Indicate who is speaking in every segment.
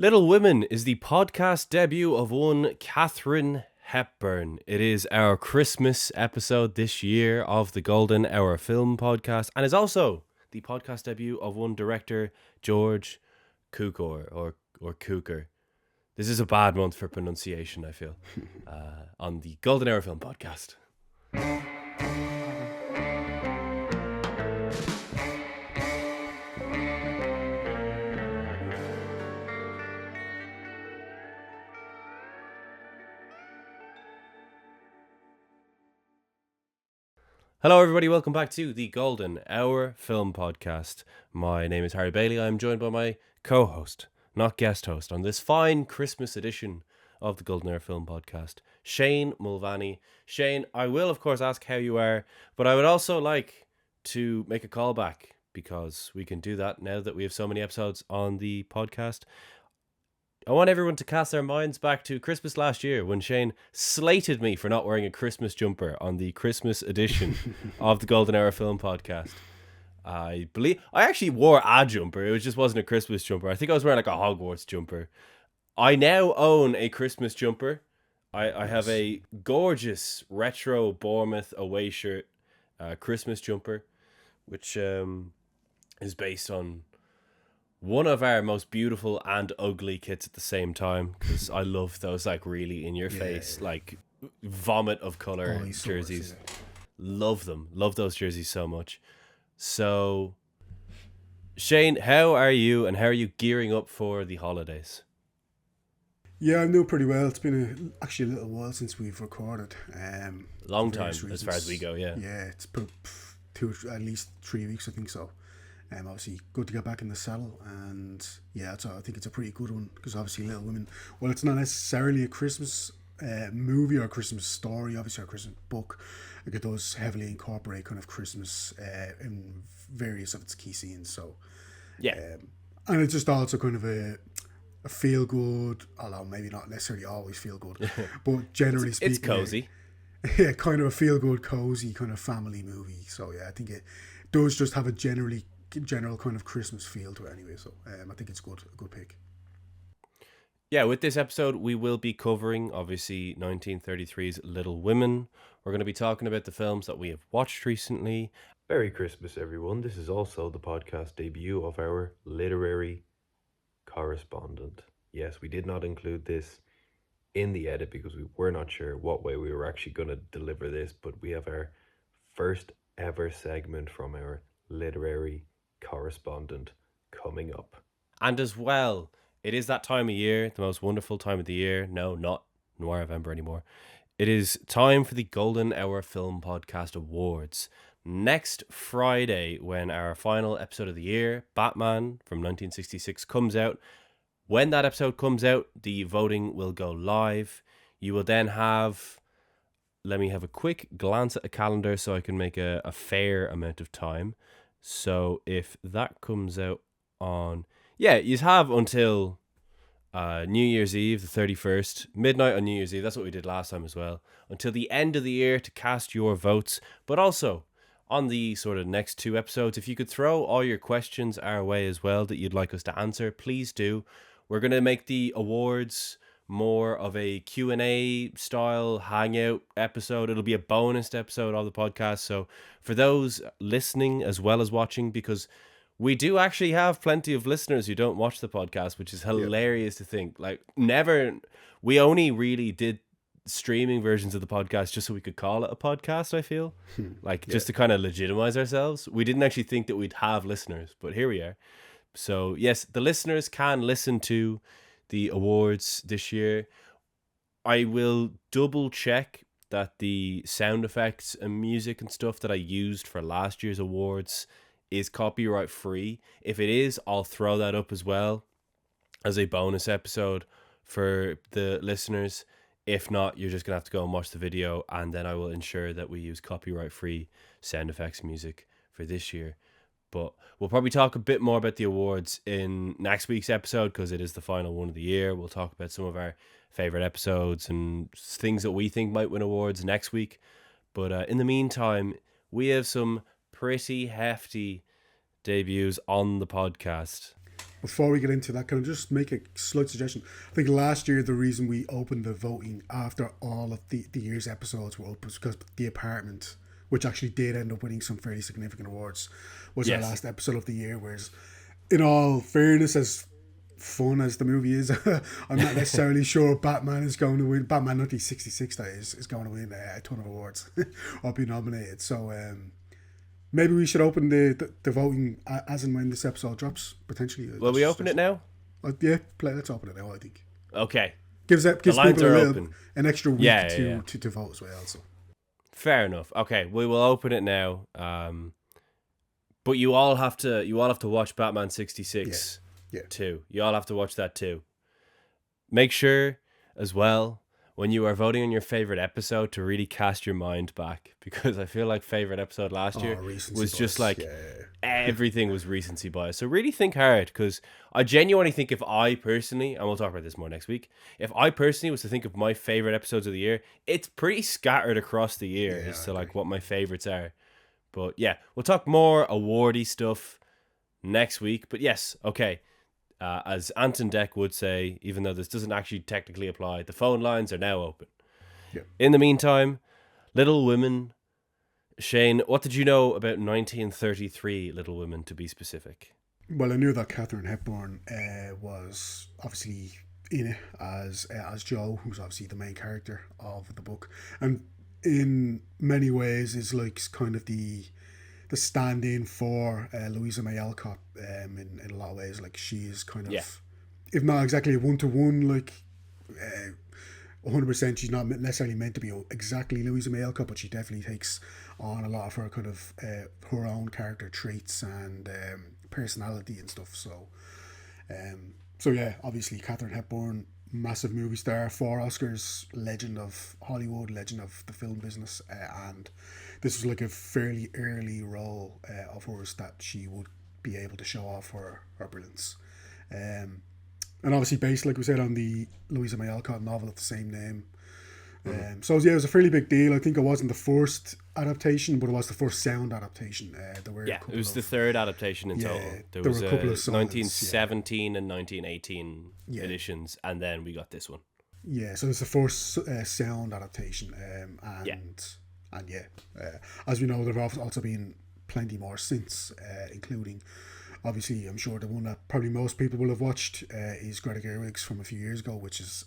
Speaker 1: Little Women is the podcast debut of one Katharine Hepburn. It is our Christmas episode this year of the Golden Hour Film Podcast, and is also the podcast debut of one director, George Cukor, or Cukor. This is a bad month for pronunciation, I feel, on the Golden Hour Film Podcast. Hello everybody, welcome back to the Golden Hour Film Podcast. My name is Harry Bailey. I am joined by my co-host, not guest host, on this fine Christmas edition of the Golden Hour Film Podcast, Shane Mulvaney. Shane, I will of course ask how you are, but I would also like to make a callback, because we can do that now that we have so many episodes on the podcast. I want everyone to cast their minds back to Christmas last year when Shane slated me for not wearing a Christmas jumper on the Christmas edition of the Golden Hour Film Podcast. I actually wore a jumper. It just wasn't a Christmas jumper. I think I was wearing like a Hogwarts jumper. I now own a Christmas jumper. I have a gorgeous retro Bournemouth away shirt Christmas jumper, which is based on one of our most beautiful and ugly kits at the same time, because I love those like really in your face, like vomit of color jerseys. Love them. Love those jerseys so much. So, Shane, how are you, and how are you gearing up for the holidays?
Speaker 2: Yeah, I'm doing pretty well. It's been actually a little while since we've recorded.
Speaker 1: Long time, as far as we go, yeah.
Speaker 2: Yeah, it's been at least 3 weeks, I think so. Obviously, good to get back in the saddle, and yeah, I think it's a pretty good one, because obviously Little Women, well, it's not necessarily a Christmas movie or a Christmas story, obviously, or a Christmas book. Like, it does heavily incorporate kind of Christmas in various of its key scenes, so
Speaker 1: yeah.
Speaker 2: And it's just also kind of a feel good, although maybe not necessarily always feel good, but generally speaking,
Speaker 1: it's cozy.
Speaker 2: Yeah, kind of a feel good, cozy kind of family movie. So yeah, I think it does just have a general kind of Christmas feel to it anyway, so I think it's a good pick.
Speaker 1: Yeah, with this episode we will be covering obviously 1933's Little Women. We're going to be talking about the films that we have watched recently. Merry Christmas everyone. This is also the podcast debut of our literary correspondent. Yes, we did not include this in the edit because we were not sure what way we were actually going to deliver this, but we have our first ever segment from our literary correspondent coming up. And as well, it is that time of year, the most wonderful time of the year. No, not Noir-November anymore. It is time for the Golden Hour Film Podcast Awards. Next Friday, when our final episode of the year, Batman from 1966, comes out. When that episode comes out, the voting will go live. You will then have... Let me have a quick glance at the calendar so I can make a fair amount of time. So if that comes out on... Yeah, you have until New Year's Eve, the 31st, midnight on New Year's Eve. That's what we did last time as well. Until the end of the year to cast your votes. But also, on the sort of next two episodes, if you could throw all your questions our way as well that you'd like us to answer, please do. We're going to make the awards more of a Q&A style hangout episode. It'll be a bonus episode of the podcast. So for those listening as well as watching, because we do actually have plenty of listeners who don't watch the podcast, which is hilarious to think. Like, we only really did streaming versions of the podcast just so we could call it a podcast, I feel. Just to kind of legitimize ourselves. We didn't actually think that we'd have listeners, but here we are. So yes, the listeners can listen to the awards this year. I will double check that the sound effects and music and stuff that I used for last year's awards is copyright free. If it is, I'll throw that up as well as a bonus episode for the listeners. If not, you're just gonna have to go and watch the video, and then I will ensure that we use copyright free sound effects music for this year. But we'll probably talk a bit more about the awards in next week's episode, because it is the final one of the year. We'll talk about some of our favorite episodes and things that we think might win awards next week. But in the meantime, we have some pretty hefty debuts on the podcast.
Speaker 2: Before we get into that, can I just make a slight suggestion? I think last year the reason we opened the voting after all of the year's episodes were up was because The Apartment, which actually did end up winning some fairly significant awards, was our
Speaker 1: Yes.
Speaker 2: last episode of the year. Whereas, in all fairness, as fun as the movie is, I'm not necessarily sure Batman is going to win. Batman 1966, that is going to win a ton of awards or be nominated. So maybe we should open the voting as and when this episode drops, potentially.
Speaker 1: Will we open it now?
Speaker 2: Yeah, let's open it now, I think.
Speaker 1: Okay. The
Speaker 2: Gives
Speaker 1: lines
Speaker 2: people
Speaker 1: are open.
Speaker 2: an extra week
Speaker 1: Yeah, yeah, yeah.
Speaker 2: to vote as well. So
Speaker 1: Fair enough. Okay, we will open it now. But you all have to watch Batman
Speaker 2: yeah,
Speaker 1: 66
Speaker 2: yeah,
Speaker 1: too. You all have to watch that too. Make sure as well when you are voting on your favorite episode to really cast your mind back, because I feel like favorite episode last year
Speaker 2: recency
Speaker 1: was just
Speaker 2: bias.
Speaker 1: like
Speaker 2: Yeah.
Speaker 1: everything was recency bias. So really think hard, because I genuinely think if I personally, and we'll talk about this more next week, if I personally was to think of my favorite episodes of the year, it's pretty scattered across the year
Speaker 2: Yeah,
Speaker 1: as
Speaker 2: I
Speaker 1: to like
Speaker 2: agree.
Speaker 1: what my favorites are. But yeah, we'll talk more awardy stuff next week. But yes, okay. As Anton Deck would say, even though this doesn't actually technically apply, the phone lines are now open.
Speaker 2: Yeah.
Speaker 1: In the meantime, Little Women. Shane, what did you know about 1933 Little Women, to be specific?
Speaker 2: Well, I knew that Katharine Hepburn was obviously in it as Jo, who's obviously the main character of the book, and in many ways is like kind of the stand-in for Louisa May Alcott in a lot of ways. Like she is kind
Speaker 1: Yeah.
Speaker 2: of, if not exactly a one-to-one, like 100%, she's not necessarily meant to be exactly Louisa May Alcott, but she definitely takes on a lot of her kind of her own character traits and personality and stuff. So yeah, obviously Katharine Hepburn, massive movie star, 4 Oscars, legend of Hollywood, legend of the film business, and this was like a fairly early role of hers that she would be able to show off her brilliance. Um, and obviously based, like we said, on the Louisa May Alcott novel of the same name. So yeah, it was a fairly big deal. I think it wasn't the first adaptation, but it was the first sound adaptation. There were a
Speaker 1: Yeah, it
Speaker 2: couple
Speaker 1: was the
Speaker 2: of
Speaker 1: third adaptation in
Speaker 2: yeah,
Speaker 1: total. There
Speaker 2: there
Speaker 1: was
Speaker 2: were a couple of songs.
Speaker 1: 1917 and 1918
Speaker 2: Yeah,
Speaker 1: editions, and then we got this one.
Speaker 2: yeah. So it's the first sound adaptation,
Speaker 1: Yeah.
Speaker 2: and yeah, as we know, there have also been plenty more since, including obviously, I'm sure the one that probably most people will have watched is Greta Gerwig's from a few years ago, which is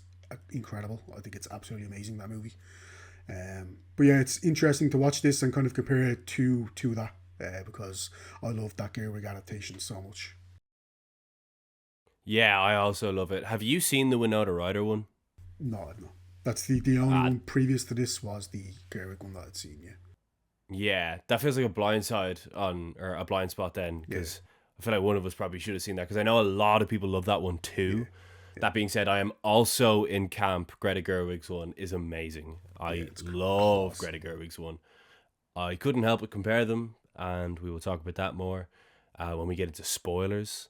Speaker 2: incredible. I think it's absolutely amazing, that movie. But yeah, it's interesting to watch this and kind of compare it to that because I love that Gerwig adaptation so much.
Speaker 1: Yeah, I also love it. Have you seen the Winona Ryder one?
Speaker 2: No, I've not. That's the only
Speaker 1: Uh,
Speaker 2: one previous to this was the Gerwig one that I'd seen. Yeah,
Speaker 1: yeah, that feels like a blind side or a blind spot then,
Speaker 2: yeah,
Speaker 1: because I feel like one of us probably should have seen that, because I know a lot of people love that one
Speaker 2: yeah,
Speaker 1: too.
Speaker 2: yeah.
Speaker 1: That being said, I am also in camp. Greta Gerwig's one is amazing.
Speaker 2: Yeah,
Speaker 1: I
Speaker 2: it's
Speaker 1: love
Speaker 2: class.
Speaker 1: Greta Gerwig's one. I couldn't help but compare them, and we will talk about that more when we get into spoilers.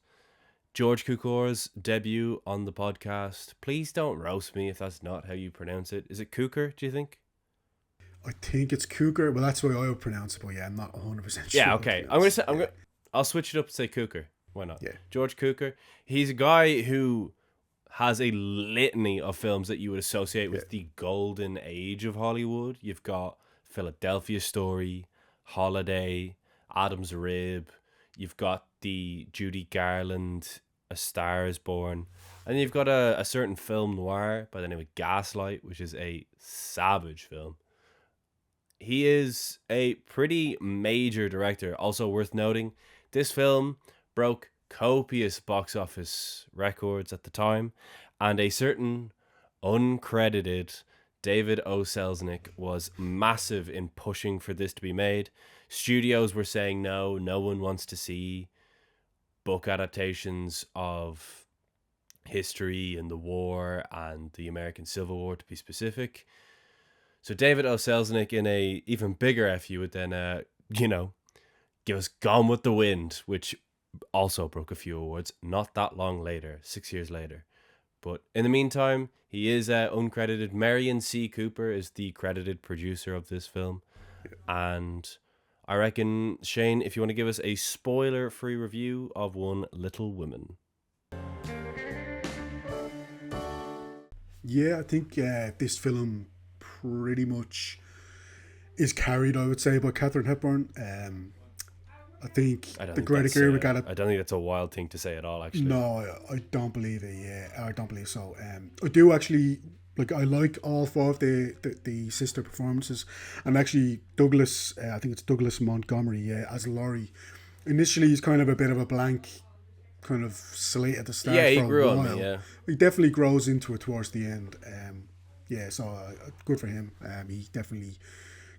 Speaker 1: George Cukor's debut on the podcast. Please don't roast me if that's not how you pronounce it. Is it Cukor, do you think?
Speaker 2: I think it's Cukor. Well, that's the way I would pronounce it, but yeah, I'm not 100% sure.
Speaker 1: Yeah,
Speaker 2: how to
Speaker 1: okay.
Speaker 2: pronounce it.
Speaker 1: I'll switch it up and say Cukor. Why not?
Speaker 2: Yeah,
Speaker 1: George Cukor. He's a guy who has a litany of films that you would associate
Speaker 2: yeah,
Speaker 1: with the golden age of Hollywood. You've got Philadelphia Story, Holiday, Adam's Rib. You've got the Judy Garland, A Star is Born. And you've got a certain film noir by the name of Gaslight, which is a savage film. He is a pretty major director. Also worth noting, this film broke copious box office records at the time, and a certain uncredited David O. Selznick was massive in pushing for this to be made. Studios were saying no, no one wants to see book adaptations of history and the war and the American Civil War, to be specific. So David O. Selznick, in a even bigger FU, would then, give us Gone with the Wind, which also broke a few awards not that long later, 6 years later. But in the meantime, he is uncredited. Marion C. Cooper is the credited producer of this film. And I reckon, Shane, if you want to give us a spoiler-free review of One Little Women.
Speaker 2: Yeah, I think this film pretty much is carried, I would say, by Katharine Hepburn. I think
Speaker 1: I don't
Speaker 2: the
Speaker 1: think
Speaker 2: Greta
Speaker 1: that's
Speaker 2: Gerwig got it.
Speaker 1: I don't think that's a wild thing to say at all. Actually,
Speaker 2: No, I don't believe it. Yeah, I don't believe so. I do actually like. I like all four of the sister performances, and actually Douglas. I think it's Douglas Montgomery. Yeah, as Laurie. Initially, he's kind of a bit of a blank kind of slate at the
Speaker 1: yeah,
Speaker 2: start
Speaker 1: he
Speaker 2: for a
Speaker 1: grew on me.
Speaker 2: while.
Speaker 1: Yeah,
Speaker 2: He definitely grows into it towards the end. Yeah, so good for him. He definitely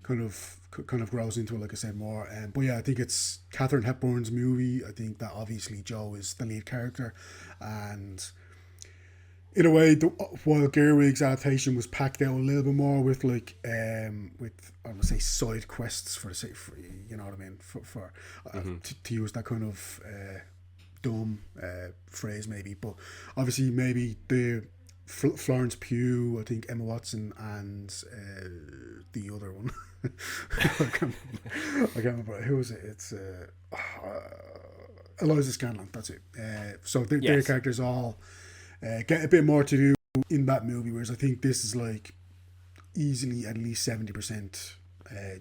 Speaker 2: kind of grows into it, like I said, more. But yeah, I think it's Katharine Hepburn's movie. I think that obviously Joe is the lead character, and in a way, while Gerwig's adaptation was packed out a little bit more with with I'm gonna say side quests for the sake, for, you know what I mean, for
Speaker 1: hmm
Speaker 2: to use that kind of dumb phrase maybe, but obviously maybe the Florence Pugh, I think Emma Watson, and the other one. I can't remember who was it. It's Eliza Scanlon. That's it. So their
Speaker 1: yes,
Speaker 2: characters all get a bit more to do in that movie, whereas I think this is like easily at least 70%.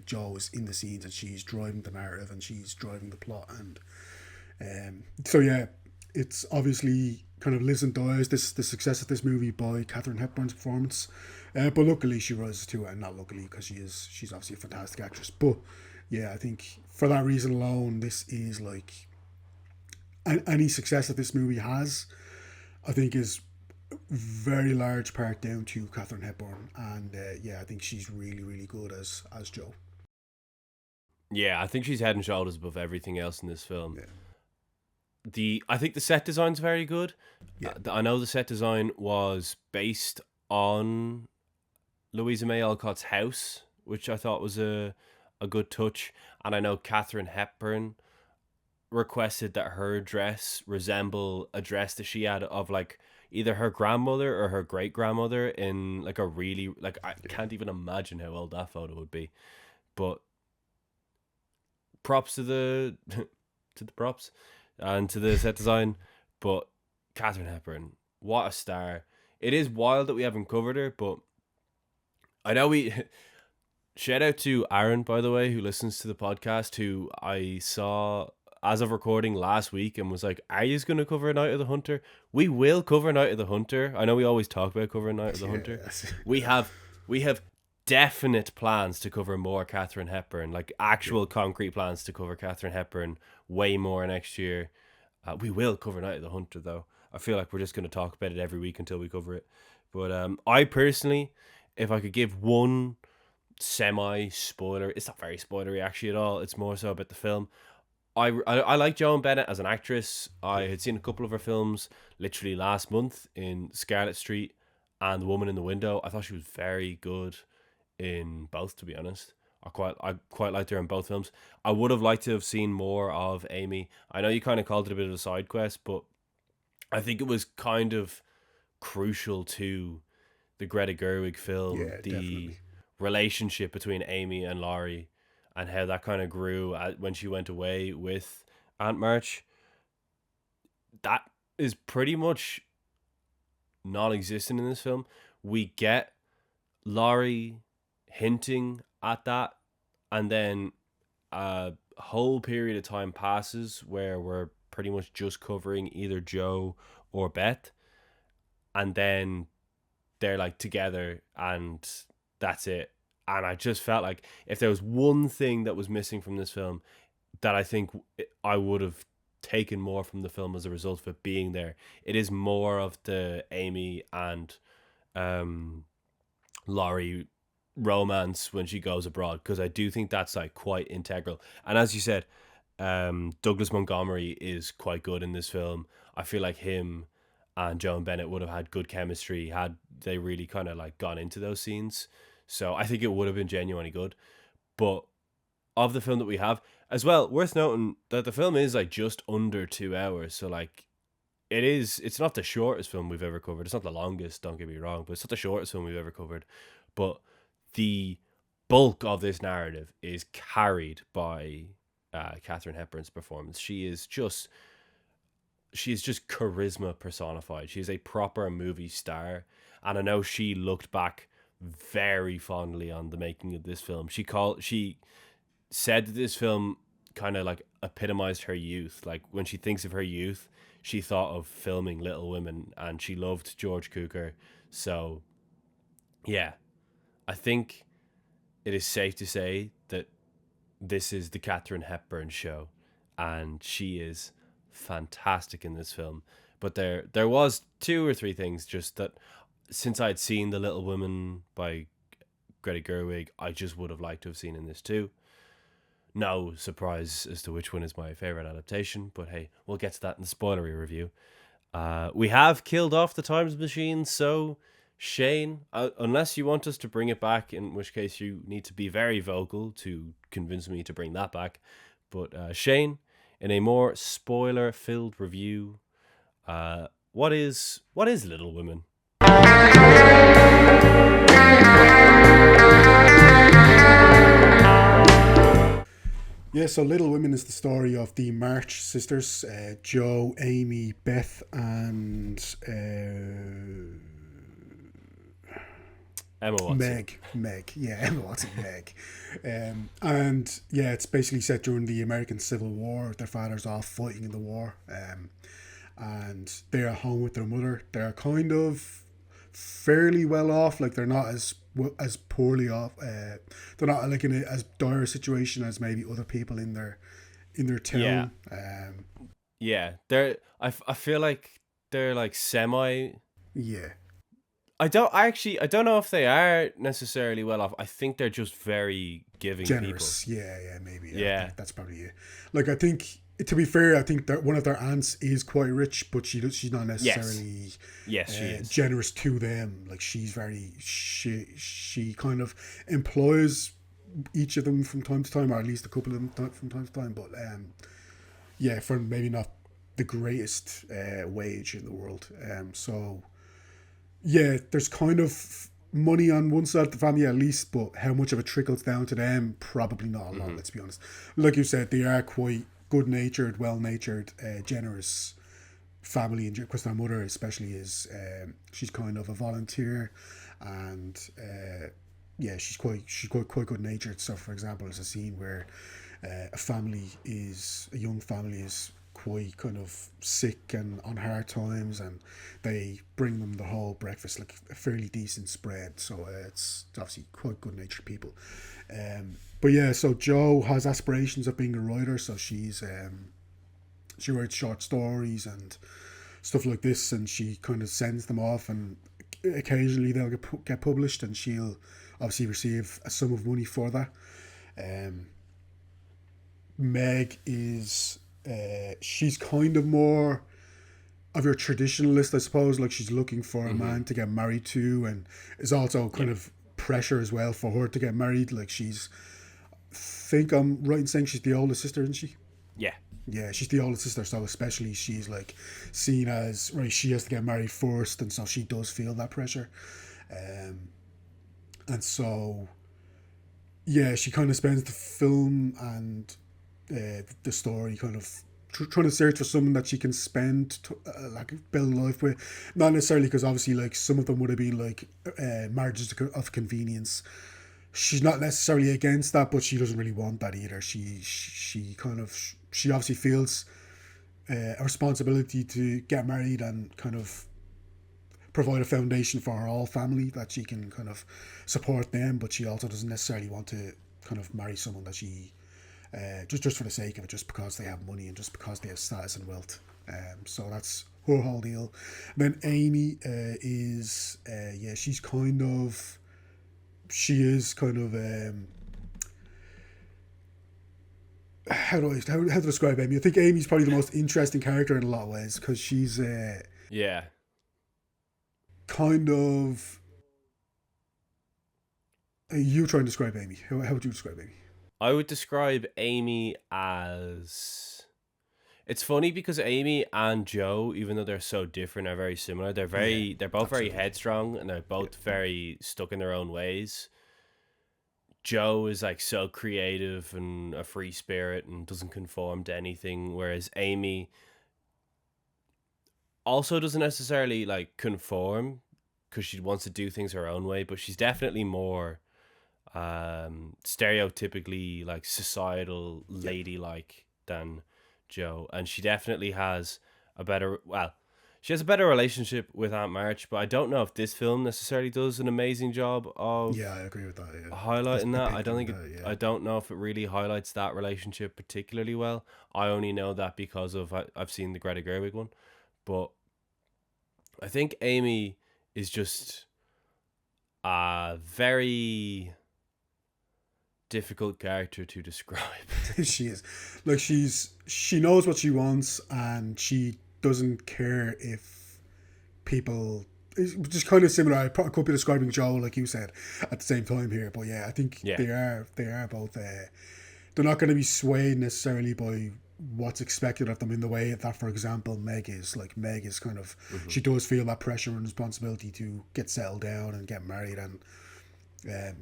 Speaker 2: Jo is in the scenes and she's driving the narrative and she's driving the plot, and so yeah, it's obviously kind of lives and dies the success of this movie by Katharine Hepburn's performance, but luckily she rises to it, and not luckily because she's obviously a fantastic actress. But yeah, I think for that reason alone, this is like any success that this movie has, I think is very large part down to Katharine Hepburn, and yeah, I think she's really really good as Jo.
Speaker 1: yeah. I think she's head and shoulders above everything else in this film.
Speaker 2: Yeah,
Speaker 1: I think the set design's very good.
Speaker 2: yeah,
Speaker 1: I know the set design was based on Louisa May Alcott's house, which I thought was a good touch. And I know Katharine Hepburn requested that her dress resemble a dress that she had of like either her grandmother or her great grandmother in like a really like I
Speaker 2: yeah,
Speaker 1: can't even imagine how old that photo would be. But props to the to the props and to the set design. But Katharine Hepburn, what a star! It is wild that we haven't covered her, but I know we. Shout out to Aaron, by the way, who listens to the podcast, who I saw as of recording last week and was like, "Are you going to cover Night of the Hunter?" We will cover Night of the Hunter. I know we always talk about covering Night of the Hunter.
Speaker 2: yeah.
Speaker 1: We have we have definite plans to cover more Katharine Hepburn, like
Speaker 2: Yeah.
Speaker 1: actual concrete plans to cover Katharine Hepburn way more next year. We will cover Night of the Hunter, though. I feel like we're just going to talk about it every week until we cover it. But I personally, if I could give one semi spoiler, it's not very spoilery actually at all. It's more so about the film. I like Joan Bennett as an actress. I
Speaker 2: Yeah.
Speaker 1: had seen a couple of her films literally last month in Scarlet Street and The Woman in the Window. I thought she was very good in both, to be honest. I quite liked her in both films. I would have liked to have seen more of Amy. I know you kind of called it a bit of a side quest, but I think it was kind of crucial to the Greta Gerwig film,
Speaker 2: Yeah,
Speaker 1: the
Speaker 2: definitely.
Speaker 1: relationship between Amy and Laurie, and how that kind of grew when she went away with Aunt March. That is pretty much non-existent in this film. We get Laurie hinting at that, and then a whole period of time passes where we're pretty much just covering either Joe or Beth, and then they're like together, and that's it. And I just felt like if there was one thing that was missing from this film, that I think I would have taken more from the film as a result of it being there, it is more of the Amy and um Laurie romance when she goes abroad, because I do think that's like quite integral. And as you said, Douglas Montgomery is quite good in this film. I feel like him and Joan Bennett would have had good chemistry had they really kind of like gone into those scenes. So I think it would have been genuinely good. But of the film that we have as well, worth noting that the film is like just under 2 hours. So like it's not the shortest film we've ever covered. It's not the longest, don't get me wrong, but it's not the shortest film we've ever covered. But the bulk of this narrative is carried by Katharine Hepburn's performance. She is just she's just charisma personified. She's a proper movie star, and I know she looked back very fondly on the making of this film. She said that this film kind of like epitomized her youth. Like when she thinks of her youth, she thought of filming Little Women, and she loved George Cukor. So yeah, I think it is safe to say that this is the Katharine Hepburn show, and she is fantastic in this film. But there was two or three things just that since I'd seen The Little Women by Greta Gerwig, I just would have liked to have seen in this too. No surprise as to which one is my favorite adaptation, but hey, we'll get to that in the spoilery review. We have killed off the times machine, so Shane, unless you want us to bring it back, in which case you need to be very vocal to convince me to bring that back. But Shane, in a more spoiler-filled review, what is Little Women?
Speaker 2: Yeah, so Little Women is the story of the March sisters, Joe, Amy, Beth, and
Speaker 1: Emma Watson.
Speaker 2: Meg. Yeah, Emma Watson, Meg. And yeah, it's basically set during the American Civil War. Their father's off fighting in the war. And they're at home with their mother. They're kind of fairly well off. Like they're not as poorly off. They're not like in a, as dire a situation as maybe other people in their
Speaker 1: Yeah,
Speaker 2: town.
Speaker 1: yeah. I feel like they're like semi.
Speaker 2: Yeah,
Speaker 1: I don't know if they are necessarily well off. I think they're just very giving people.
Speaker 2: generous. Yeah, maybe. Yeah,
Speaker 1: Yeah.
Speaker 2: that's probably it. Like I think, to be fair, I think that one of their aunts is quite rich, but she's not
Speaker 1: Yes.
Speaker 2: necessarily
Speaker 1: Yes, she is.
Speaker 2: generous to them. Like she kind of employs each of them from time to time, or at least a couple of them from time to time. But yeah, for maybe not the greatest wage in the world. So yeah, there's kind of money on one side of the family at least, but how much of it trickles down to them, probably not a lot.
Speaker 1: Mm-hmm.
Speaker 2: Let's be honest. Like you said, they are quite good natured, well natured, generous family, and because their mother especially is, she's kind of a volunteer, and yeah, she's quite good natured. So, for example, there's a scene where a young family is quite kind of sick and on hard times, and they bring them the whole breakfast, like a fairly decent spread. So it's obviously quite good natured people. But yeah, so Joe has aspirations of being a writer, so she writes short stories and stuff like this, and she kind of sends them off, and occasionally they'll get published, and she'll obviously receive a sum of money for that. Um, Meg is she's kind of more of your traditionalist, I suppose. Like she's looking for a
Speaker 1: Mm-hmm.
Speaker 2: man to get married to, and is also
Speaker 1: Yeah.
Speaker 2: kind of pressure as well for her to get married. Like she's, think I'm right in saying she's the oldest sister, isn't she?
Speaker 1: Yeah.
Speaker 2: Yeah, she's the oldest sister, so especially she's like seen as right. She has to get married first, and so she does feel that pressure. Um, and so yeah, she kind of spends the film and the story kind of trying to search for someone that she can spend like build a life with. Not necessarily because obviously like some of them would have been like marriages of convenience. She's not necessarily against that, but she doesn't really want that either. She obviously feels a responsibility to get married and kind of provide a foundation for her whole family, that she can kind of support them, but she also doesn't necessarily want to kind of marry someone that she just for the sake of it, just because they have money and just because they have status and wealth. So that's her whole deal. And then Amy is yeah, she is kind of how to describe Amy? I think Amy's probably the most interesting character in a lot of ways, because she's
Speaker 1: Yeah.
Speaker 2: kind of you try and describe Amy. How would you describe Amy?
Speaker 1: I would describe Amy as. It's funny because Amy and Joe, even though they're so different, are very similar.
Speaker 2: Yeah,
Speaker 1: They're both very
Speaker 2: absolutely.
Speaker 1: headstrong, and they're
Speaker 2: Yeah,
Speaker 1: both very stuck in their own ways. Joe is like so creative and a free spirit and doesn't conform to anything, whereas Amy also doesn't necessarily like conform because she wants to do things her own way, but she's definitely more stereotypically like societal
Speaker 2: Yeah.
Speaker 1: ladylike than Joe, and she definitely has a better she has a better relationship with Aunt March, but I don't know if this film necessarily does an amazing job
Speaker 2: Yeah, I
Speaker 1: of
Speaker 2: agree with that. Yeah,
Speaker 1: highlighting that. I don't
Speaker 2: depicting
Speaker 1: think it,
Speaker 2: that. Yeah.
Speaker 1: I don't know if it really highlights that relationship particularly well. I only know that because of I've seen the Greta Gerwig one, but I think Amy is just a very difficult character to describe.
Speaker 2: She is, like, she knows what she wants, and she doesn't care if people. It's just kind of similar. I could be describing Joe, like you said, at the same time here, but yeah, I think
Speaker 1: Yeah.
Speaker 2: they are both. They're not going to be swayed necessarily by what's expected of them in the way that, for example, Meg is. Like, Meg is kind of,
Speaker 1: Hmm.
Speaker 2: she does feel that pressure and responsibility to get settled down and get married and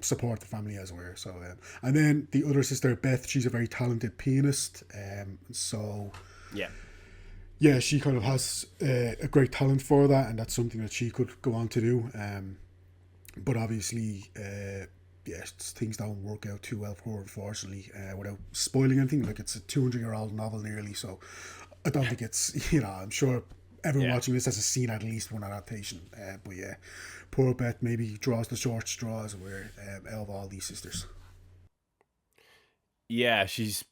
Speaker 2: support the family as well. So, and then the other sister, Beth, she's a very talented pianist. So
Speaker 1: Yeah.
Speaker 2: yeah, she kind of has a great talent for that, and that's something that she could go on to do. But obviously, yeah, things don't work out too well for her, unfortunately. Without spoiling anything, like, it's a 200-year-old novel nearly, so I don't think it's, I'm sure everyone
Speaker 1: Yeah.
Speaker 2: watching this has seen at least one adaptation. But yeah, poor Beth maybe draws the short straws where out of all these sisters.
Speaker 1: Yeah, she's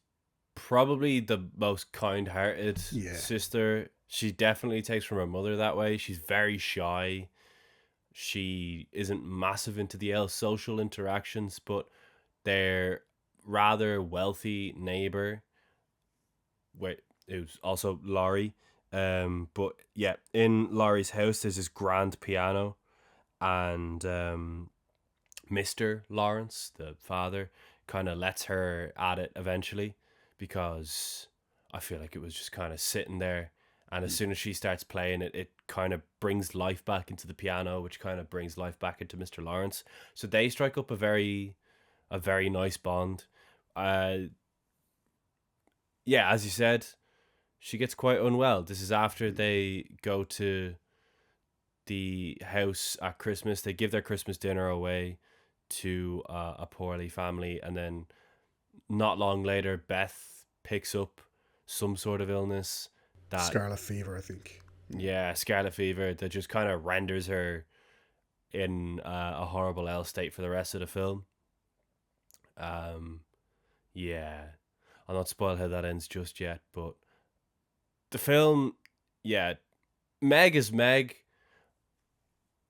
Speaker 1: probably the most kind-hearted
Speaker 2: Yeah,
Speaker 1: sister. She definitely takes from her mother that way. She's very shy. She isn't massive into the social interactions, but their rather wealthy neighbor, wait, it was also Laurie. But yeah, in Laurie's house, there's this grand piano, and Mr. Lawrence, the father, kind of lets her at it eventually because I feel like it was just kind of sitting there. And as soon as she starts playing it, it kind of brings life back into the piano, which kind of brings life back into Mr. Lawrence. So they strike up a very nice bond. Uh, yeah, as you said, she gets quite unwell. This is after they go to the house at Christmas. They give their Christmas dinner away to a poorly family, and then not long later, Beth picks up some sort of illness that,
Speaker 2: Scarlet Fever, I think.
Speaker 1: yeah, scarlet fever, that just kind of renders her in a horrible L state for the rest of the film. Um, yeah, I'll not spoil how that ends just yet, but the film, yeah, Meg is Meg.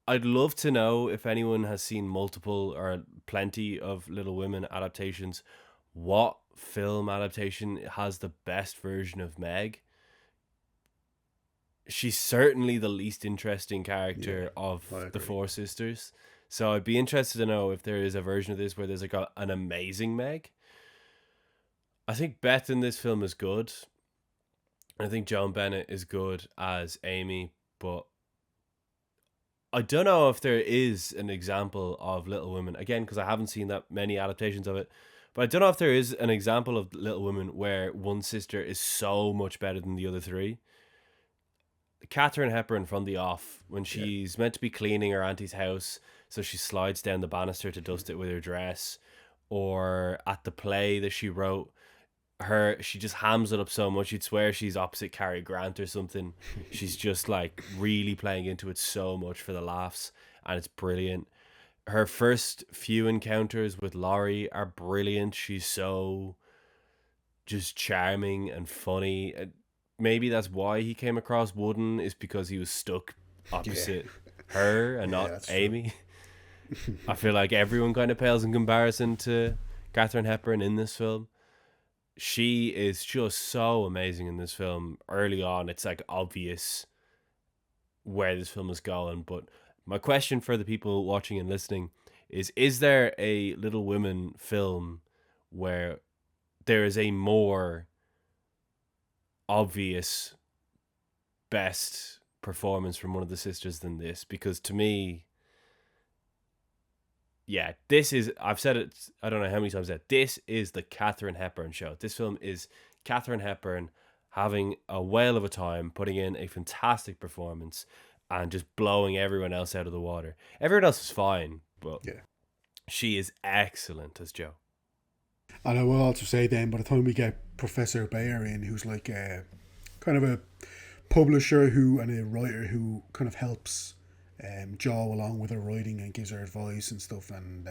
Speaker 1: I'd love to know if anyone has seen multiple or plenty of Little Women adaptations. What film adaptation has the best version of Meg? She's certainly the least interesting
Speaker 2: Yeah,
Speaker 1: character
Speaker 2: I
Speaker 1: of the
Speaker 2: agree.
Speaker 1: four sisters. So I'd be interested to know if there is a version of this where there's like an amazing Meg. I think Beth in this film is good. I think Joan Bennett is good as Amy, but I don't know if there is an example of Little Women again because I haven't seen that many adaptations of it. But I don't know if there is an example of Little Women where one sister is so much better than the other three. Katharine Hepburn from The Off, when
Speaker 2: Yeah,
Speaker 1: she's meant to be cleaning her auntie's house, so she slides down the banister to dust it with her dress, or at the play that she wrote, she just hams it up so much you'd swear she's opposite Cary Grant or something. She's just like really playing into it so much for the laughs, and it's brilliant. Her first few encounters with Laurie are brilliant. She's so just charming and funny. Maybe that's why he came across wooden, is because he was stuck
Speaker 2: yeah,
Speaker 1: opposite her and
Speaker 2: yeah.
Speaker 1: not
Speaker 2: That's true.
Speaker 1: Amy. I feel like everyone kind of pales in comparison to Katharine Hepburn in this film. She is just so amazing in this film. Early on, it's like obvious where this film is going. But my question for the people watching and listening is there a Little Women film where there is a more obvious best performance from one of the sisters than this? Because to me, yeah, this is, I've said it, I don't know how many times that this is the Katharine Hepburn show. This film is Katharine Hepburn having a whale of a time, putting in a fantastic performance, and just blowing everyone else out of the water. Everyone else is fine, but
Speaker 2: Yeah.
Speaker 1: she is excellent as Joe.
Speaker 2: And I will also say then, by the time we get Professor Bayer in, who's like a kind of a publisher who and a writer who kind of helps Jo along with her writing and gives her advice and stuff, and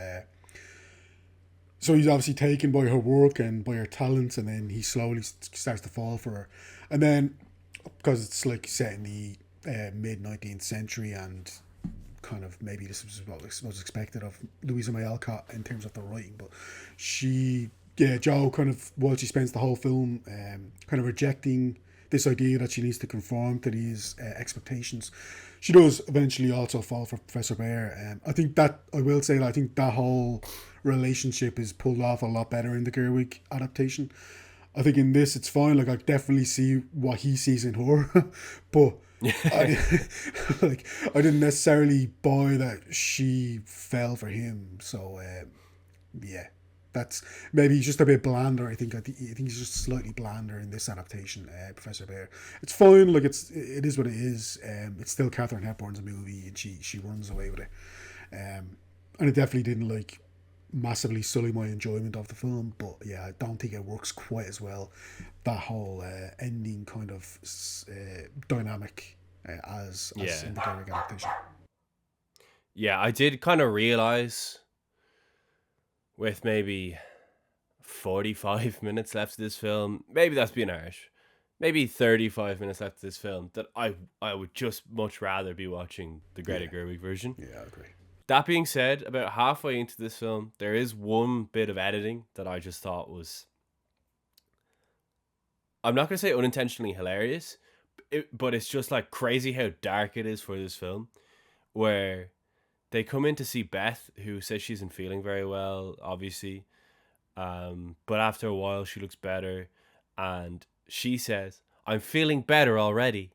Speaker 2: so he's obviously taken by her work and by her talents, and then he slowly starts to fall for her, and then because it's like set in the mid 19th century and kind of maybe this was what was expected of Louisa May Alcott in terms of the writing, but Jo kind of, while she spends the whole film kind of rejecting this idea that she needs to conform to these expectations, she does eventually also fall for Professor Bear. I think that, I will say that I think that whole relationship is pulled off a lot better in the Gerwig adaptation. I think in this it's fine. Like, I definitely see what he sees in her, but I, like, I didn't necessarily buy that she fell for him. So yeah, that's maybe he's just a bit blander. I think he's just slightly blander in this adaptation. Professor Bear, it's fine. Like, it is what it is. It's still Katharine Hepburn's movie, and she runs away with it. And it definitely didn't like massively sully my enjoyment of the film. But yeah, I don't think it works quite as well. That whole ending kind of dynamic as
Speaker 1: Yeah.
Speaker 2: in the Gerwig adaptation.
Speaker 1: Yeah, I did kind of realize with maybe 45 minutes left of this film, maybe that's being harsh, maybe 35 minutes left of this film, that I would just much rather be watching the Greta
Speaker 2: Yeah,
Speaker 1: Gerwig version.
Speaker 2: yeah, I agree.
Speaker 1: That being said, about halfway into this film, there is one bit of editing that I just thought was, I'm not going to say unintentionally hilarious, but it's just like crazy how dark it is for this film, where they come in to see Beth, who says she isn't feeling very well, obviously. But after a while, she looks better, and she says, "I'm feeling better already."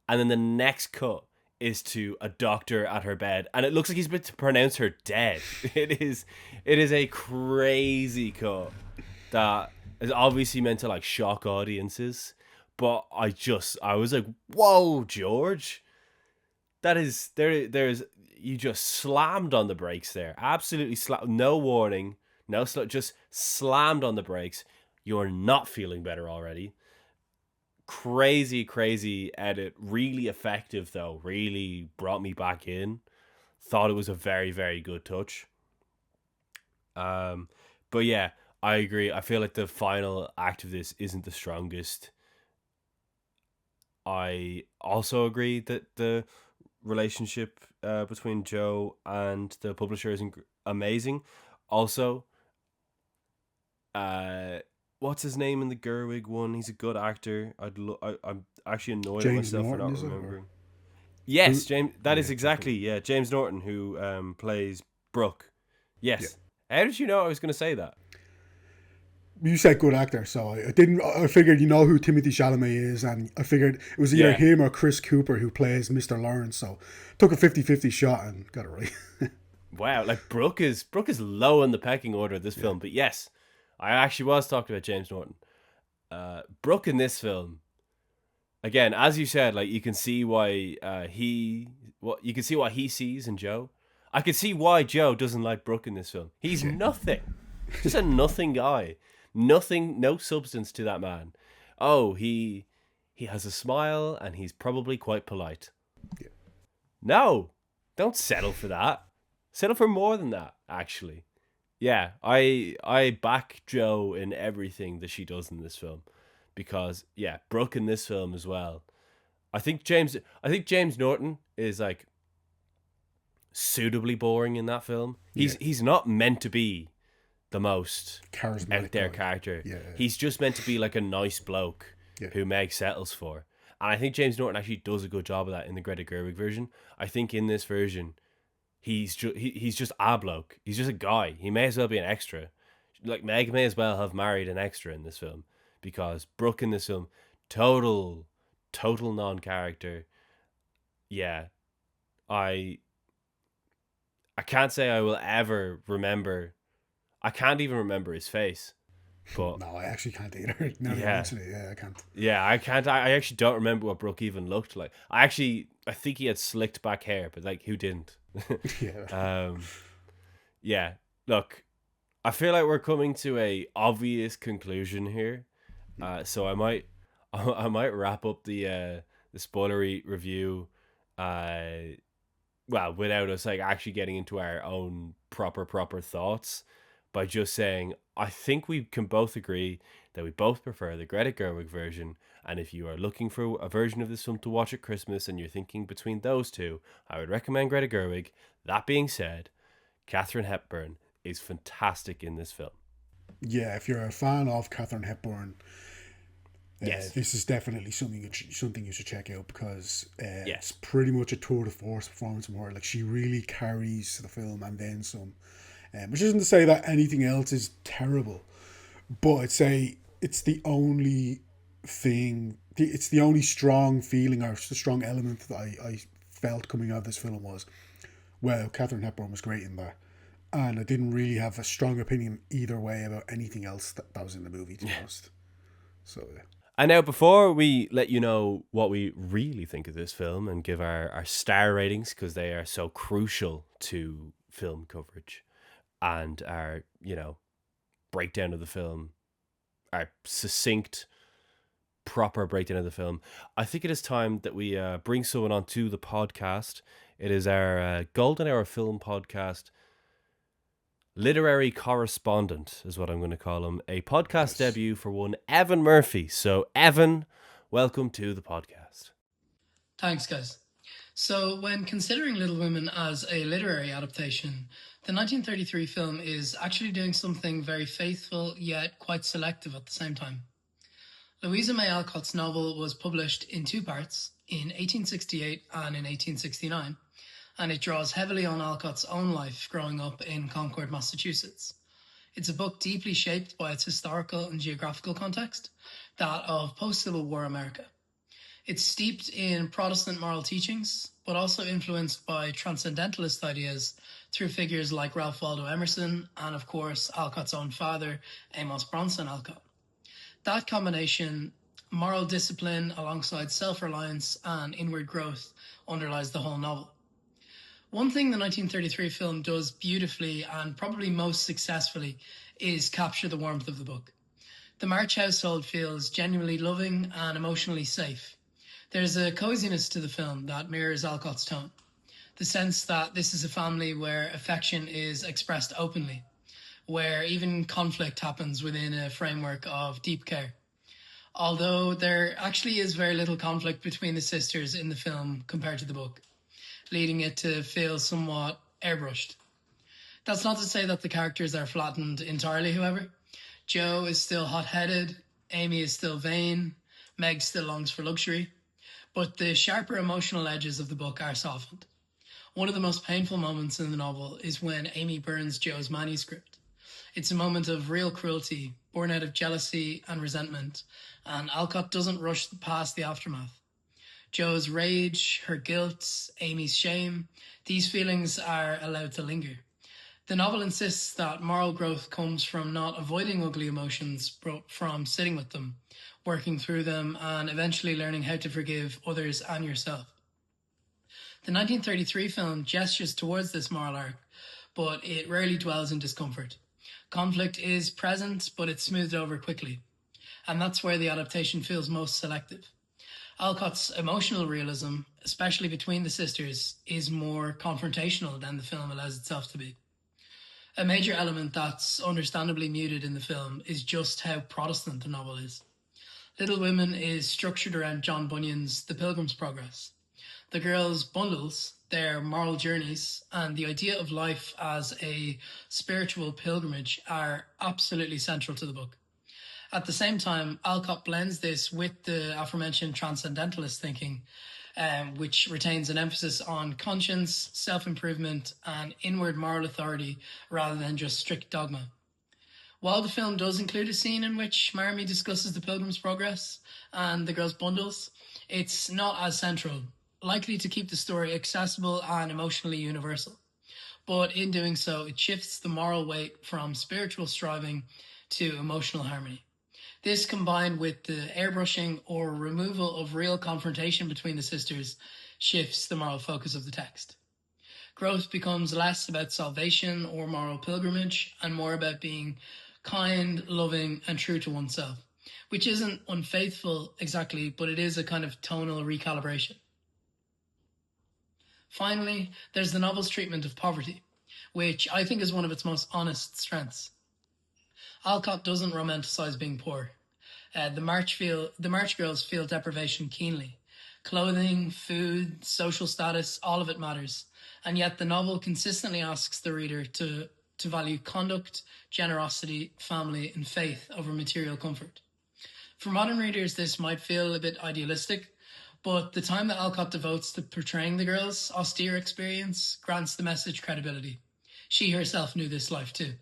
Speaker 1: And then the next cut is to a doctor at her bed, and it looks like he's about to pronounce her dead. It is a crazy cut that is obviously meant to like shock audiences. But I was like, "Whoa, George, that is there's you just slammed on the brakes there. Absolutely no warning, just slammed on the brakes. You're not feeling better already." Crazy edit, really effective though, really brought me back in. Thought it was a very, very good touch. But yeah, I agree. I feel like the final act of this isn't the strongest. I also agree that the relationship between Joe and the publisher is amazing. Also, what's his name in the Gerwig one? He's a good actor. I'm actually annoyed at
Speaker 2: James
Speaker 1: myself for
Speaker 2: Norton,
Speaker 1: not
Speaker 2: is it? Or
Speaker 1: remembering. Yes,
Speaker 2: who?
Speaker 1: James. That
Speaker 2: Yeah,
Speaker 1: is
Speaker 2: James Norton.
Speaker 1: exactly, yeah, James Norton, who plays Brooke.
Speaker 2: Yeah.
Speaker 1: Yes. How did you know I was going to say that?
Speaker 2: You said good actor, so I didn't. I figured you know who Timothy Chalamet is, and I figured it was either
Speaker 1: Yeah.
Speaker 2: him or Chris Cooper who plays Mr. Lawrence. So took a 50-50 shot and got it right.
Speaker 1: Wow. Like Brooke is low in the pecking order of this
Speaker 2: Yeah.
Speaker 1: film, but yes, I actually was talking about James Norton. Brooke in this film, again, as you said, like you can see why you can see what he sees in Joe. I can see why Joe doesn't like Brooke in this film. He's
Speaker 2: Yeah.
Speaker 1: nothing. Just a nothing guy. Nothing, no substance to that man. Oh, he has a smile and he's probably quite polite.
Speaker 2: Yeah.
Speaker 1: No, don't settle for that. Settle for more than that, actually. Yeah, I back Joe in everything that she does in this film, because yeah, Brooke in this film as well. I think James Norton is like suitably boring in that film.
Speaker 2: Yeah.
Speaker 1: He's not meant to be the most out
Speaker 2: Charismatic
Speaker 1: there
Speaker 2: guy.
Speaker 1: character.
Speaker 2: Yeah.
Speaker 1: He's just meant to be like a nice bloke
Speaker 2: Yeah.
Speaker 1: who Meg settles for. And I think James Norton actually does a good job of that in the Greta Gerwig version. I think in this version, he's just a bloke. He's just a guy. He may as well be an extra. Like Meg may as well have married an extra in this film, because Brooke in this film, total non-character. Yeah, I I can't say I will ever remember. I can't even remember his face. But
Speaker 2: No, I actually can't either. Now you
Speaker 1: yeah,
Speaker 2: mention it, yeah, I can't.
Speaker 1: yeah, I can't. I actually don't remember what Brooke even looked like. I think he had slicked back hair, but like, who didn't?
Speaker 2: Yeah.
Speaker 1: um, yeah. Look, I feel like we're coming to a obvious conclusion here. So I might, I might wrap up the spoilery review, uh, well, without us like actually getting into our own proper thoughts, by just saying I think we can both agree that we both prefer the Greta Gerwig version. And if you are looking for a version of this film to watch at Christmas and you're thinking between those two, I would recommend Greta Gerwig. That being said, Katharine Hepburn is fantastic in this film.
Speaker 2: Yeah, if you're a fan of Katharine Hepburn,
Speaker 1: Yes.
Speaker 2: this is definitely something you should check out because
Speaker 1: Yeah.
Speaker 2: it's pretty much a tour de force performance from her. Like she really carries the film and then some. Which isn't to say that anything else is terrible, but I'd say it's the only it's the only strong feeling or the strong element that I felt coming out of this film was, well, Katharine Hepburn was great in that. And I didn't really have a strong opinion either way about anything else that was in the movie, to be honest. So, yeah.
Speaker 1: And now, before we let you know what we really think of this film and give our star ratings, because they are so crucial to film coverage, and our, breakdown of the film, our succinct, proper breakdown of the film, I think it is time that we bring someone onto the podcast. It is our Golden Hour Film Podcast literary correspondent, is what I'm going to call him. A podcast
Speaker 2: Nice.
Speaker 1: debut for one Evan Murphy. So, Evan, welcome to the podcast.
Speaker 3: Thanks, guys. So, when considering Little Women as a literary adaptation, the 1933 film is actually doing something very faithful yet quite selective at the same time. Louisa May Alcott's novel was published in two parts, in 1868 and in 1869, and it draws heavily on Alcott's own life growing up in Concord, Massachusetts. It's a book deeply shaped by its historical and geographical context, that of post-Civil War America. It's steeped in Protestant moral teachings, but also influenced by transcendentalist ideas through figures like Ralph Waldo Emerson and, of course, Alcott's own father, Amos Bronson Alcott. That combination, moral discipline alongside self-reliance and inward growth, underlies the whole novel. One thing the 1933 film does beautifully and probably most successfully is capture the warmth of the book. The March household feels genuinely loving and emotionally safe. There's a coziness to the film that mirrors Alcott's tone. The sense that this is a family where affection is expressed openly, where even conflict happens within a framework of deep care. Although there actually is very little conflict between the sisters in the film compared to the book, leading it to feel somewhat airbrushed. That's not to say that the characters are flattened entirely, however. Jo is still hot-headed, Amy is still vain, Meg still longs for luxury, but the sharper emotional edges of the book are softened. One of the most painful moments in the novel is when Amy burns Jo's manuscript. It's a moment of real cruelty, born out of jealousy and resentment, and Alcott doesn't rush past the aftermath. Jo's rage, her guilt, Amy's shame, these feelings are allowed to linger. The novel insists that moral growth comes from not avoiding ugly emotions, but from sitting with them, working through them, and eventually learning how to forgive others and yourself. The 1933 film gestures towards this moral arc, but it rarely dwells in discomfort. Conflict is present, but it's smoothed over quickly. And that's where the adaptation feels most selective. Alcott's emotional realism, especially between the sisters, is more confrontational than the film allows itself to be. A major element that's understandably muted in the film is just how Protestant the novel is. Little Women is structured around John Bunyan's The Pilgrim's Progress. The girls' bundles, their moral journeys, and the idea of life as a spiritual pilgrimage are absolutely central to the book. At the same time, Alcott blends this with the aforementioned transcendentalist thinking, which retains an emphasis on conscience, self-improvement, and inward moral authority rather than just strict dogma. While the film does include a scene in which Marmee discusses the Pilgrim's Progress and the girls' bundles, it's not as central, likely to keep the story accessible and emotionally universal. But in doing so, it shifts the moral weight from spiritual striving to emotional harmony. This, combined with the airbrushing or removal of real confrontation between the sisters, shifts the moral focus of the text. Growth becomes less about salvation or moral pilgrimage and more about being kind, loving, and true to oneself, which isn't unfaithful exactly, but it is a kind of tonal recalibration. Finally, there's the novel's treatment of poverty, which I think is one of its most honest strengths. Alcott doesn't romanticize being poor. The March girls feel deprivation keenly. Clothing, food, social status, all of it matters. And yet the novel consistently asks the reader to value conduct, generosity, family, and faith over material comfort. For modern readers, this might feel a bit idealistic, but the time that Alcott devotes to portraying the girls' austere experience grants the message credibility. She herself knew this life too.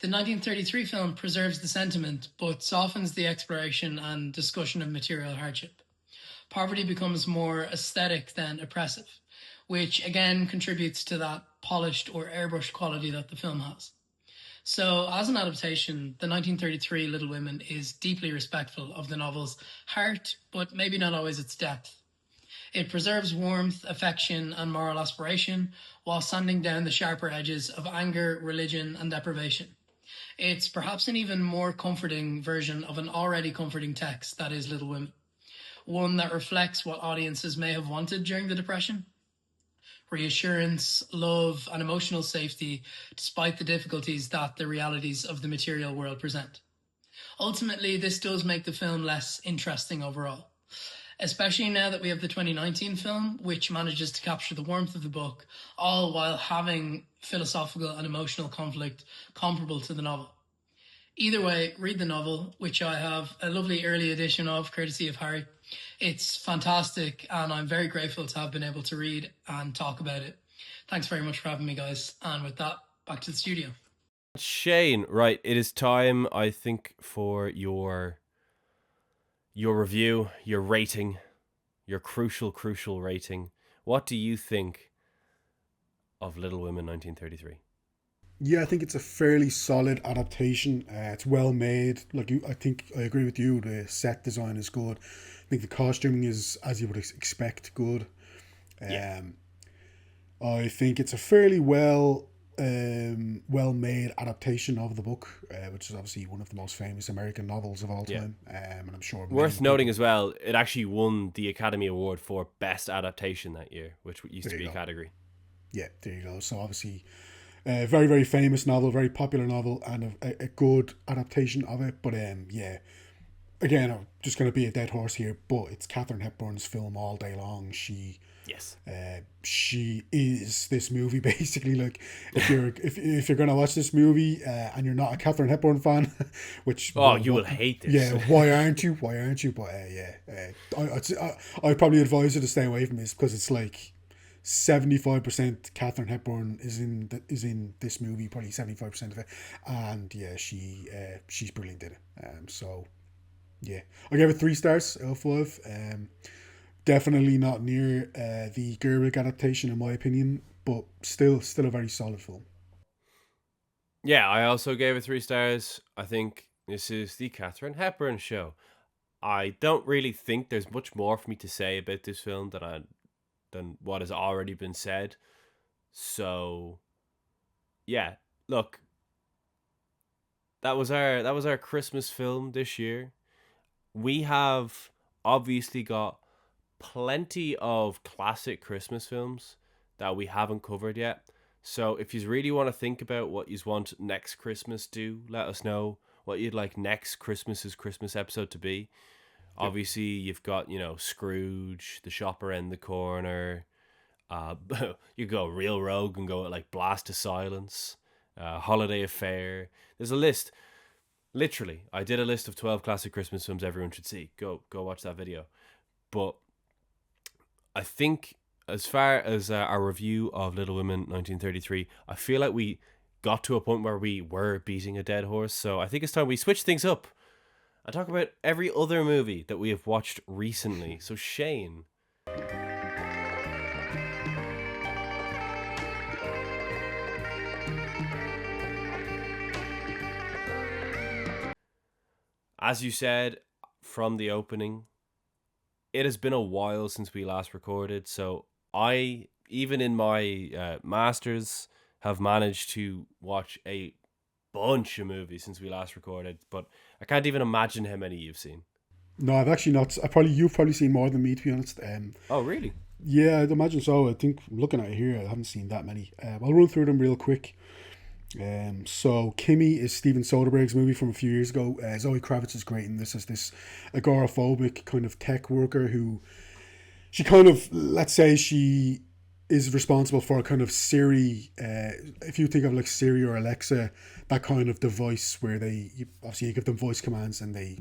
Speaker 3: The 1933 film preserves the sentiment, but softens the exploration and discussion of material hardship. Poverty becomes more aesthetic than oppressive, which again contributes to that polished or airbrushed quality that the film has. So, as an adaptation, the 1933 Little Women is deeply respectful of the novel's heart, but maybe not always its depth. It preserves warmth, affection, and moral aspiration, while sanding down the sharper edges of anger, religion, and deprivation. It's perhaps an even more comforting version of an already comforting text that is Little Women, one that reflects what audiences may have wanted during the Depression. Reassurance, love, and emotional safety, despite the difficulties that the realities of the material world present. Ultimately, this does make the film less interesting overall, especially now that we have the 2019 film, which manages to capture the warmth of the book, all while having philosophical and emotional conflict comparable to the novel. Either way, read the novel, which I have a lovely early edition of, courtesy of Harry. It's fantastic, and I'm very grateful to have been able to read and talk about it. Thanks very much for having me, guys. And with that, back to the studio.
Speaker 1: Shane, right, it is time, I think, for your review, your rating, your crucial rating. What do you think of Little Women 1933?
Speaker 2: Yeah, I think it's a fairly solid adaptation. It's well made. I think I agree with you. The set design is good. I think the costuming is, as you would expect, good.
Speaker 1: Yeah.
Speaker 2: I think it's a fairly well made adaptation of the book, which is obviously one of the most famous American novels of all time. And I'm sure
Speaker 1: worth noting as well, it actually won the Academy Award for Best Adaptation that year, which used to be a category.
Speaker 2: Yeah, there you go. So obviously, a very, very famous novel, very popular novel, and a good adaptation of it. But yeah, again, I'm just going to be a dead horse here, but it's Katharine Hepburn's film all day long. She is this movie basically. Like, if you're gonna watch this movie and you're not a Katharine Hepburn fan, which
Speaker 1: you will hate this.
Speaker 2: Yeah, why aren't you? But I probably advise you to stay away from this because it's like 75% Katharine Hepburn is in this movie, probably 75% of it, and yeah, she's brilliant in it. So yeah, I gave it 3 stars out of 5. Definitely not near the Gerwig adaptation, in my opinion, but still a very solid film.
Speaker 1: Yeah, I also gave it 3 stars. I think this is the Katharine Hepburn show. I don't really think there's much more for me to say about this film than what has already been said. So, yeah, look, that was our Christmas film this year. We have obviously got plenty of classic Christmas films that we haven't covered yet. So if you really want to think about what you want next Christmas, do let us know what you'd like next Christmas episode to be. Obviously, you've got, Scrooge, The Shop Around the Corner. You go real rogue and go like Blast to Silence, Holiday Affair. There's a list. Literally, I did a list of 12 classic Christmas films everyone should see. Go watch that video. But I think as far as our review of Little Women 1933, I feel like we got to a point where we were beating a dead horse. So I think it's time we switch things up and talk about every other movie that we have watched recently. So Shane. As you said from the opening, it has been a while since we last recorded, so I, even in my masters, have managed to watch a bunch of movies since we last recorded, but I can't even imagine how many you've seen.
Speaker 2: No, I've actually not. You've probably seen more than me, to be honest.
Speaker 1: Oh, really?
Speaker 2: Yeah, I'd imagine so. I think looking at it here, I haven't seen that many. I'll run through them real quick. So Kimmy is Steven Soderbergh's movie from a few years ago. Zoe Kravitz is great in this as this agoraphobic kind of tech worker who she kind of, let's say she is responsible for a kind of Siri, if you think of like Siri or Alexa, that kind of device where obviously you give them voice commands and they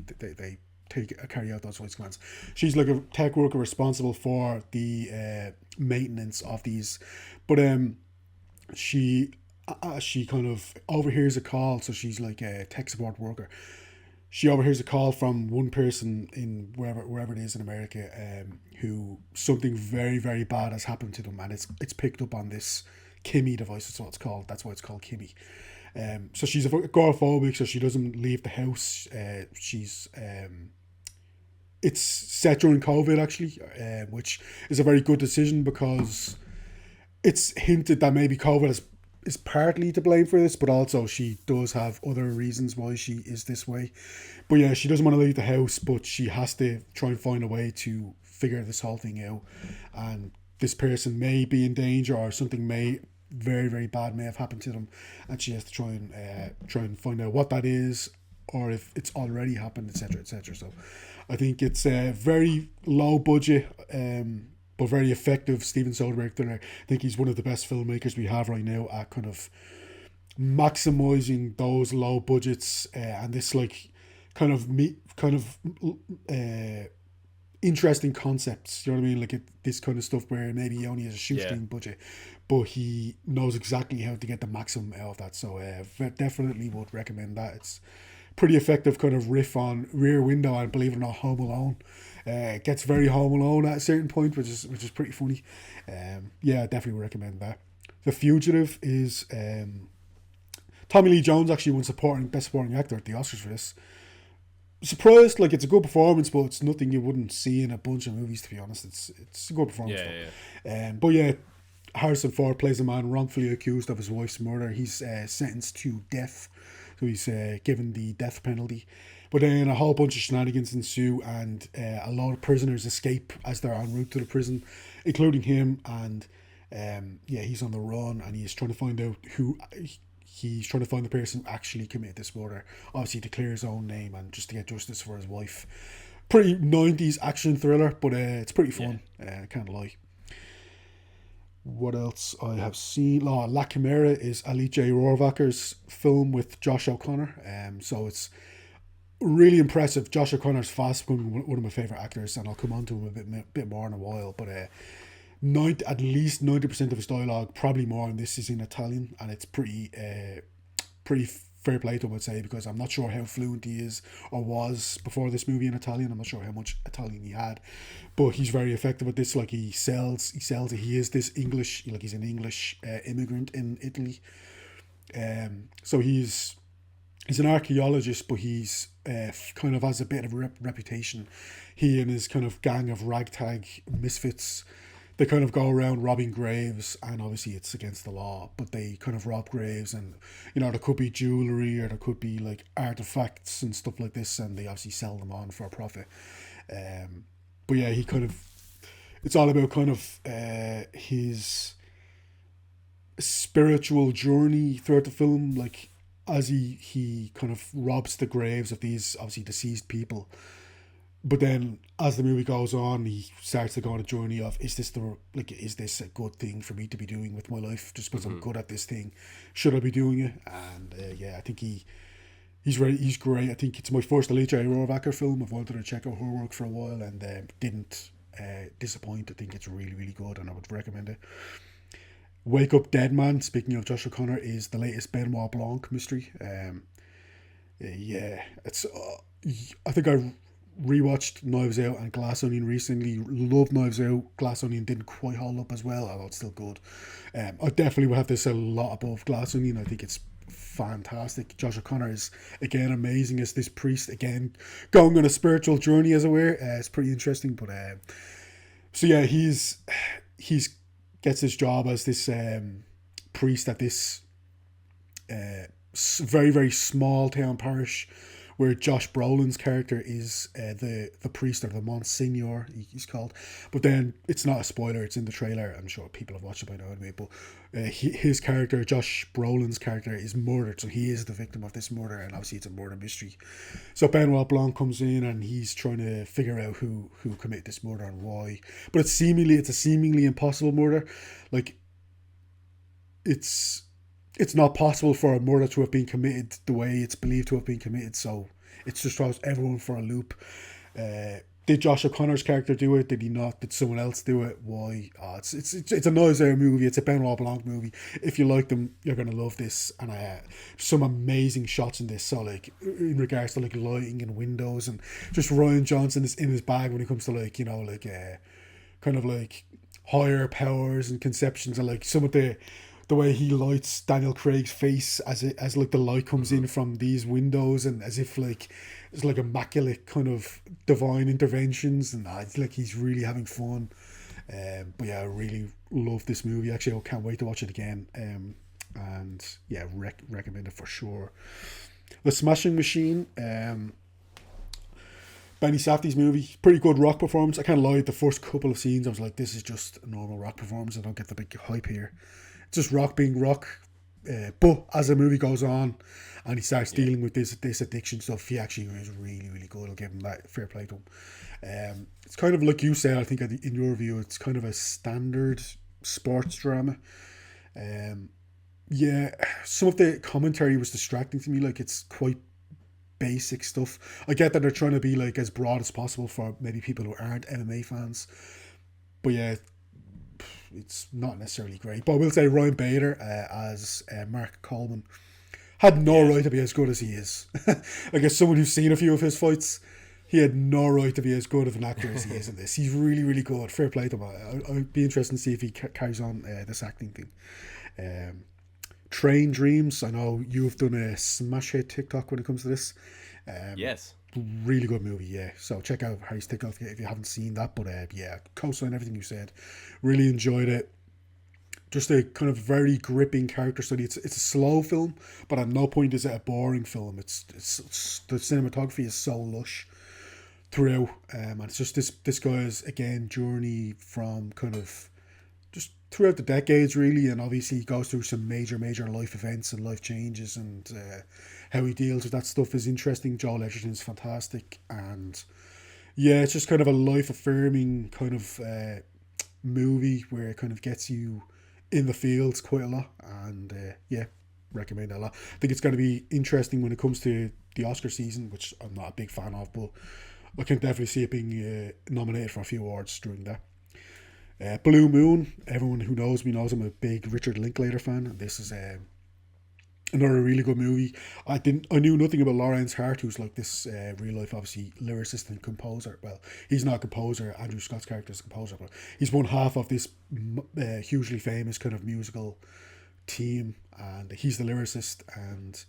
Speaker 2: carry out those voice commands. She's like a tech worker responsible for the maintenance of these, but she kind of overhears a call, so she's like a tech support worker. She overhears a call from one person in wherever it is in America, who something very very bad has happened to them, and it's picked up on this Kimmy device. That's what it's called. That's why it's called Kimmy. So she's agoraphobic, so she doesn't leave the house. She's it's set during COVID actually, which is a very good decision because it's hinted that maybe COVID is partly to blame for this, but also she does have other reasons why she is this way. But yeah, she doesn't want to leave the house, but she has to try and find a way to figure this whole thing out. And this person may be in danger, or something may very very bad may have happened to them, and she has to try and find out what that is, or if it's already happened, etc., etc. So I think it's a very low budget, but very effective Steven Soderbergh thriller. I think he's one of the best filmmakers we have right now at kind of maximizing those low budgets, and this like kind of interesting concepts. You know what I mean? Like this kind of stuff where maybe he only has a shoestring budget, but he knows exactly how to get the maximum out of that. So definitely would recommend that. It's pretty effective kind of riff on Rear Window and, believe it or not, Home Alone. It gets very Home Alone at a certain point, which is pretty funny. Yeah, I definitely would recommend that. The Fugitive is Tommy Lee Jones actually won best supporting actor at the Oscars for this. Surprised, like it's a good performance, but it's nothing you wouldn't see in a bunch of movies. To be honest, it's a good performance. But yeah, Harrison Ford plays a man wrongfully accused of his wife's murder. He's sentenced to death, so he's given the death penalty. But then a whole bunch of shenanigans ensue, and a lot of prisoners escape as they're en route to the prison, including him. And yeah, he's on the run, and he's trying to find out he's trying to find the person who actually committed this murder. Obviously, to clear his own name and just to get justice for his wife. Pretty 90s action thriller, but it's pretty fun. Can't lie. What else I have seen? La Chimera is Alice Rohrwacher's film with Josh O'Connor. So it's really impressive. Josh O'Connor's fast becoming one of my favourite actors, and I'll come on to him a bit more in a while. But at least 90% of his dialogue, probably more, and this is in Italian, and it's pretty fair play to him, I'd say, because I'm not sure how fluent he is or was before this movie in Italian. I'm not sure how much Italian he had, but he's very effective at this. Like he sells it. He is this English, like he's an English immigrant in Italy. So he's an archaeologist, but he's kind of has a bit of a reputation. He and his kind of gang of ragtag misfits, they kind of go around robbing graves, and obviously it's against the law, but they kind of rob graves, and there could be jewelry or there could be like artifacts and stuff like this, and they obviously sell them on for a profit. But yeah, it's all about kind of his spiritual journey throughout the film, like as he kind of robs the graves of these obviously deceased people. But then, as the movie goes on, he starts to go on a journey of, is this a good thing for me to be doing with my life? Just because I'm good at this thing, should I be doing it? And yeah, I think he's great. I think it's my first Alice Rohrwacher film. I've wanted to check out her work for a while, and didn't disappoint. I think it's really really good, and I would recommend it. Wake Up Dead Man, speaking of Josh O'Connor, is the latest Benoit Blanc mystery. Yeah, it's I think I rewatched Knives Out and Glass Onion recently. Loved Knives Out. Glass Onion didn't quite hold up as well, although it's still good. I definitely would have to say a lot above Glass Onion. I think it's fantastic. Josh O'Connor is again amazing as this priest, again going on a spiritual journey, as it were. It's pretty interesting. But so yeah, he's gets his job as this priest at this very very small town parish, where Josh Brolin's character is the priest, or the Monsignor he's called. But then it's not a spoiler, it's in the trailer. I'm sure people have watched it by now anyway. But his character, Josh Brolin's character, is murdered, so he is the victim of this murder, and obviously it's a murder mystery. So Benoit Blanc comes in and he's trying to figure out who committed this murder and why. But it's a seemingly impossible murder. Like, it's not possible for a murder to have been committed the way it's believed to have been committed, so it just throws everyone for a loop. Did Josh O'Connor's character do it? Did he not? Did someone else do it? Why? It's a Noise movie. It's a Benoit Blanc movie. If you like them, you're gonna love this. And some amazing shots in this. So like in regards to like lighting and windows, and just Ryan Johnson is in his bag when it comes to like, you know, like kind of like higher powers and conceptions, and like some of the way he lights Daniel Craig's face as like the light comes in from these windows, and as if like it's like immaculate kind of divine interventions, and it's like he's really having fun. But yeah, I really love this movie. Actually, I can't wait to watch it again. And yeah, recommend it for sure. The Smashing Machine. Benny Safdie's movie, pretty good rock performance. I kind of lied, the first couple of scenes I was like, this is just a normal rock performance, I don't get the big hype here. It's just rock being rock. But as the movie goes on and he starts dealing with this addiction stuff, he actually is really, really good. I'll give him that, fair play to him. It's kind of like you said, I think in your review, it's kind of a standard sports drama. Yeah, some of the commentary was distracting to me. Like, it's quite basic stuff. I get that they're trying to be like as broad as possible for maybe people who aren't MMA fans. But yeah, it's not necessarily great. But I will say Ryan Bader as Mark Coleman had no right to be as good as he is. Like, as someone who's seen a few of his fights, he had no right to be as good of an actor as he is in this. He's really, really good. Fair play to him. I'd be interested to see if he carries on this acting thing. Train Dreams. I know you've done a smash hit TikTok when it comes to this.
Speaker 1: Yes.
Speaker 2: Really good movie, yeah. So check out Harry's TikTok if you haven't seen that. But yeah, co-sign everything you said. Really enjoyed it. Just a kind of very gripping character study. It's a slow film, but at no point is it a boring film. It's the cinematography is so lush throughout, and it's just this guy's again journey from kind of just throughout the decades really, and obviously he goes through some major life events and life changes, and how he deals with that stuff is interesting. Joel Edgerton's fantastic, and yeah, it's just kind of a life affirming kind of movie where it kind of gets you in the fields quite a lot, and yeah, recommend that a lot. I think it's going to be interesting when it comes to the Oscar season, which I'm not a big fan of, but I can definitely see it being nominated for a few awards during that. Blue Moon, everyone who knows me knows I'm a big Richard Linklater fan, and this is another really good movie. I knew nothing about Lawrence Hart, who's like this real life obviously lyricist and composer. Well, he's not a composer. Andrew Scott's character is a composer, but he's one half of this hugely famous kind of musical team, and he's the lyricist. And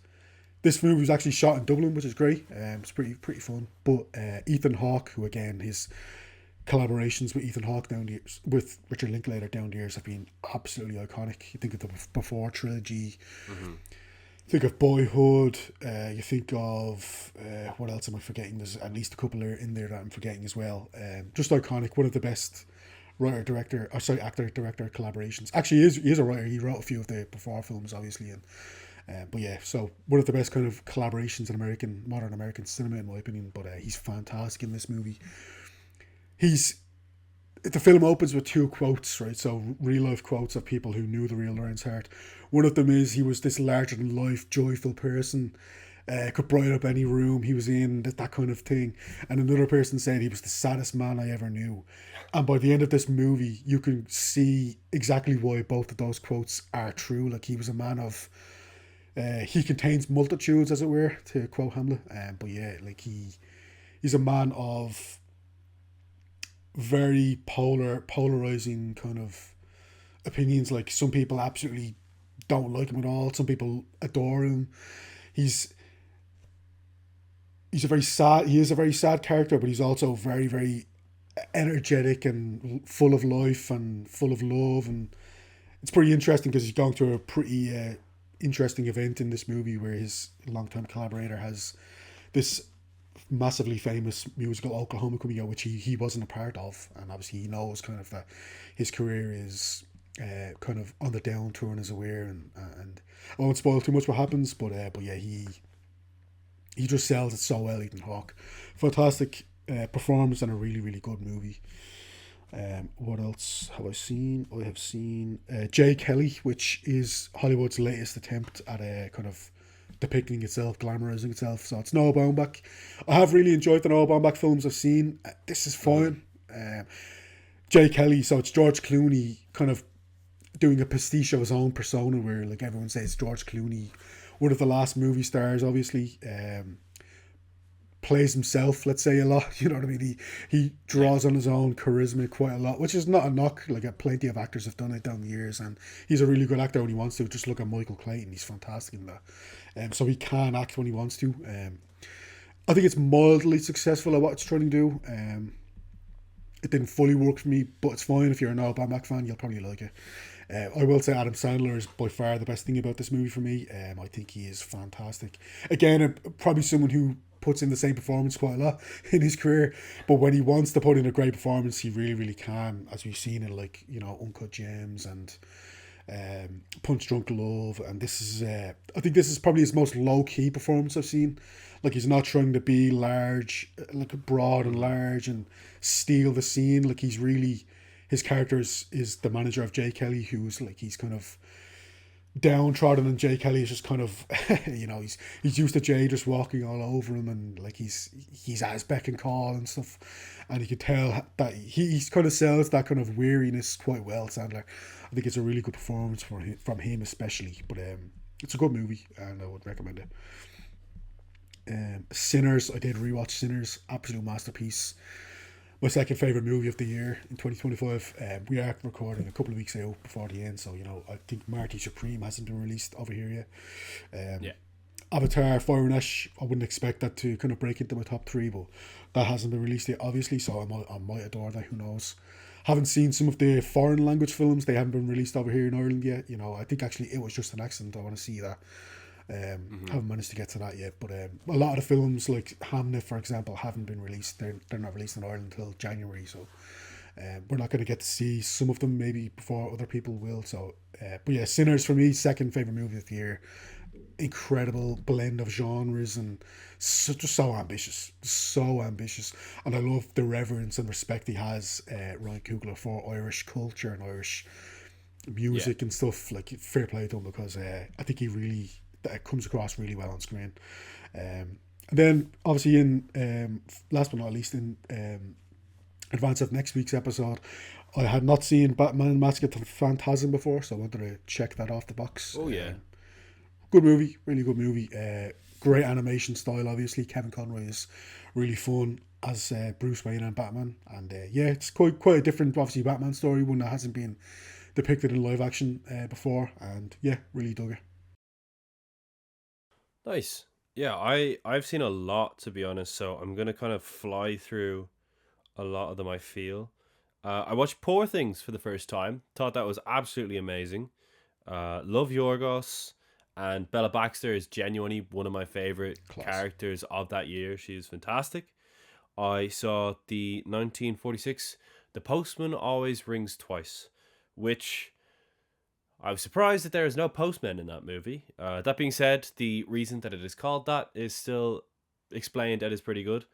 Speaker 2: this movie was actually shot in Dublin, which is great. It's pretty fun. But Ethan Hawke, who again, his collaborations with Ethan Hawke down the years, with Richard Linklater down the years, have been absolutely iconic. You think of the Before trilogy, think of Boyhood, you think of what else am I forgetting? There's at least a couple in there that I'm forgetting as well. Just iconic. One of the best actor director collaborations. Actually, he is a writer. He wrote a few of the Before films, obviously, and but yeah, so one of the best kind of collaborations in modern American cinema, in my opinion. But he's fantastic in this movie. The film opens with two quotes, right? So real life quotes of people who knew the real Lawrence Hart. One of them is he was this larger than life, joyful person, could brighten up any room he was in, that kind of thing. And another person said he was the saddest man I ever knew. And by the end of this movie, you can see exactly why both of those quotes are true. Like, he was a man of, he contains multitudes, as it were, to quote Hamlet. But yeah, like he he's a man of very polarizing kind of opinions. Like some people absolutely don't like him at all. Some people adore him. He's he's a very sad. He is a very sad character, but he's also very energetic and full of life and full of love. And it's pretty interesting because he's going through a pretty interesting event in this movie where his long-term collaborator has this massively famous musical Oklahoma coming out, which he wasn't a part of, and obviously he knows kind of that his career is kind of on the downturn, is aware, and I won't spoil too much what happens, but yeah, he just sells it so well. Ethan Hawke, fantastic performance and a really good movie. What else have I seen? I have seen Jay Kelly, which is Hollywood's latest attempt at a kind of depicting itself, glamorizing itself. So it's Noah Baumbach. I have really enjoyed the Noah Baumbach films I've seen. This is fine. Jay Kelly, so it's George Clooney kind of doing a pastiche of his own persona, where like everyone says George Clooney, one of the last movie stars, obviously. Plays himself, let's say, a lot. You know what I mean? He draws on his own charisma quite a lot, which is not a knock. Like plenty of actors have done it down the years, and he's a really good actor when he wants to. Just look at Michael Clayton; he's fantastic in that. So he can act when he wants to. I think it's mildly successful at what it's trying to do. It didn't fully work for me, but it's fine. If you're an Noah Baumbach fan, you'll probably like it. I will say Adam Sandler is by far the best thing about this movie for me. I think he is fantastic. Again, probably someone who puts in the same performance quite a lot in his career, but when he wants to put in a great performance, he really can, as we've seen in like Uncut Gems and Punch Drunk Love. And this is I think this is probably his most low key performance I've seen. Like he's not trying to be large, like broad and large and steal the scene. Like he's really, his character is the manager of Jay Kelly, who's like, he's kind of downtrodden, and Jay Kelly is just kind of he's used to Jay just walking all over him, and like he's at his beck and call and stuff, and you can tell that he's kind of sells that kind of weariness quite well, Sandler. I think it's a really good performance from him especially, but it's a good movie and I would recommend it. Sinners, I did rewatch Sinners, absolute masterpiece. My second favourite movie of the year in 2025. We are recording a couple of weeks out before the end, so I think Marty Supreme hasn't been released over here yet.
Speaker 1: Yeah.
Speaker 2: Avatar, Fire and Ash, I wouldn't expect that to kind of break into my top three, but that hasn't been released yet, obviously, so I might adore that, who knows. Haven't seen some of the foreign language films, they haven't been released over here in Ireland yet. I think actually It Was Just an Accident, I want to see that. Haven't managed to get to that yet, but a lot of the films like Hamnet, for example, haven't been released. They're not released in Ireland until January, so we're not going to get to see some of them maybe before other people will. So, but yeah, Sinners for me, second favorite movie of the year. Incredible blend of genres and just so ambitious, and I love the reverence and respect he has, Ryan Coogler, for Irish culture and Irish music and stuff. Like fair play to him, because I think he really that comes across really well on screen. And then obviously in last but not least, in advance of next week's episode, I had not seen Batman Mask of the Phantasm before, so I wanted to check that off the box.
Speaker 1: Oh yeah.
Speaker 2: Good movie, really good movie. Great animation style, obviously. Kevin Conroy is really fun as Bruce Wayne and Batman, and yeah, it's quite a different, obviously, Batman story, one that hasn't been depicted in live action before, and yeah, really dug it.
Speaker 1: Nice. Yeah, I've seen a lot, to be honest, so I'm gonna kind of fly through a lot of them. I feel. I watched Poor Things for the first time. Thought that was absolutely amazing. Love Yorgos, and Bella Baxter is genuinely one of my favorite
Speaker 2: Class.
Speaker 1: characters of that year. She is fantastic. I saw the 1946 The Postman Always Rings Twice, which I was surprised that there is no postman in that movie. That being said, the reason that it is called that is still explained and is pretty good.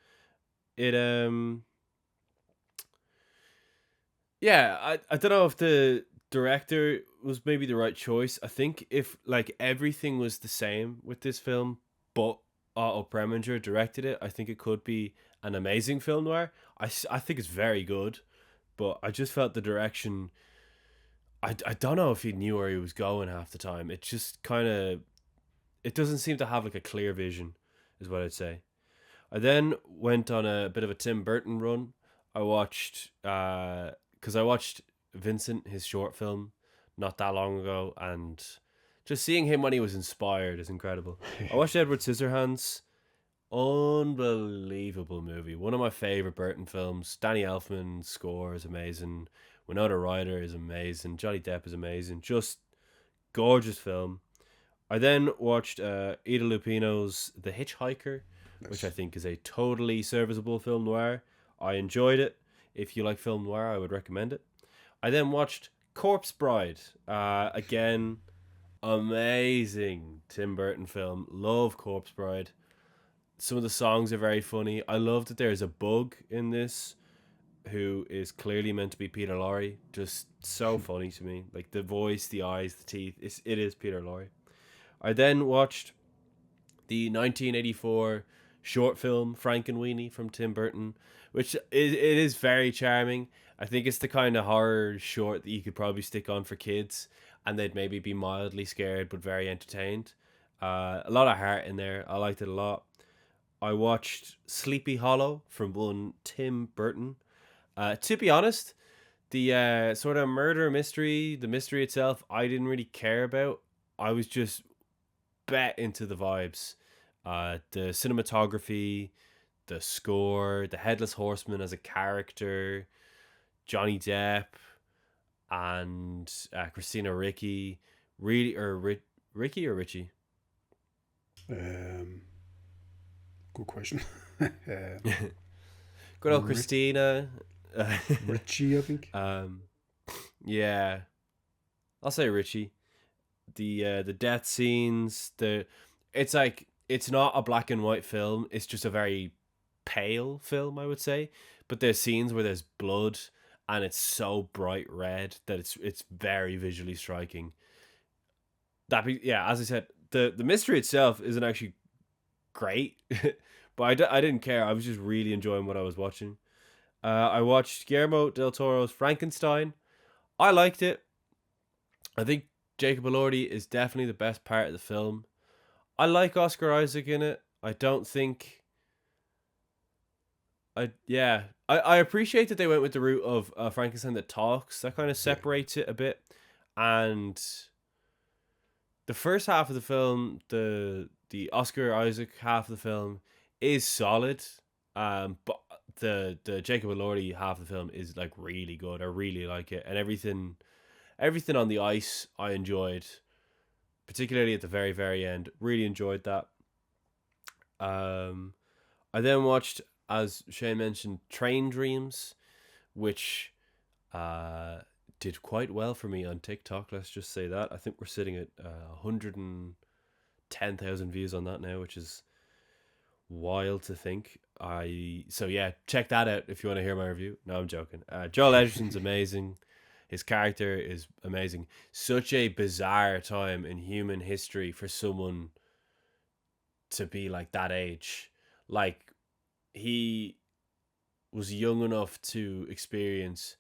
Speaker 1: It yeah, I don't know if the director was maybe the right choice. I think if like everything was the same with this film, but Otto Preminger directed it, I think it could be an amazing film noir. I think it's very good, but I just felt the direction. I don't know if he knew where he was going half the time. It just kind of, it doesn't seem to have like a clear vision, is what I'd say. I then went on a bit of a Tim Burton run. I watched because I watched Vincent, his short film, not that long ago, and just seeing him when he was inspired is incredible. I watched Edward Scissorhands, unbelievable movie, one of my favorite Burton films. Danny Elfman's score is amazing. Winona Ryder is amazing. Johnny Depp is amazing. Just gorgeous film. I then watched Ida Lupino's The Hitchhiker, which I
Speaker 2: Nice.
Speaker 1: think is a totally serviceable film noir. I enjoyed it. If you like film noir, I would recommend it. I then watched Corpse Bride. Again, amazing Tim Burton film. Love Corpse Bride. Some of the songs are very funny. I love that there's a bug in this who is clearly meant to be Peter Lorre. Just so funny to me. Like the voice, the eyes, the teeth. It is Peter Lorre. I then watched the 1984 short film Frankenweenie from Tim Burton, which it is very charming. I think it's the kind of horror short that you could probably stick on for kids, and they'd maybe be mildly scared but very entertained. A lot of heart in there. I liked it a lot. I watched Sleepy Hollow from one Tim Burton. To be honest, the sort of murder mystery, the mystery itself, I didn't really care about. I was just bet into the vibes. The cinematography, the score, the Headless Horseman as a character, Johnny Depp, and Christina Ricci. Really, or Ricky or Richie?
Speaker 2: Um, Good question.
Speaker 1: Good old
Speaker 2: Rich,
Speaker 1: Christina.
Speaker 2: Richie, I think.
Speaker 1: um, yeah, I'll say Richie. The death scenes, it's like it's not a black and white film. It's just a very pale film, I would say. But there's scenes where there's blood, and it's so bright red that it's very visually striking. Yeah, as I said, the mystery itself isn't actually great, but I didn't care. I was just really enjoying what I was watching. I watched Guillermo del Toro's Frankenstein. I liked it. I think Jacob Elordi is definitely the best part of the film. I like Oscar Isaac in it. I don't think I yeah. I appreciate that they went with the route of Frankenstein that talks. That kind of
Speaker 2: Yeah.
Speaker 1: separates it a bit. And the first half of the film, the Oscar Isaac half of the film, is solid. But the Jacob Elordi half of the film is like really good. I really like it, and everything on the ice I enjoyed, particularly at the very end. Really enjoyed that. Um, I then watched, as Shane mentioned, Train Dreams, which uh did quite well for me on TikTok. Let's just say that. I think we're sitting at 110,000 views on that now, which is wild to think. So yeah, check that out if you want to hear my review. No, I'm joking. Joel Edgerson's amazing. His character is amazing. Such a bizarre time in human history for someone to be like that age. Like he was young enough to experience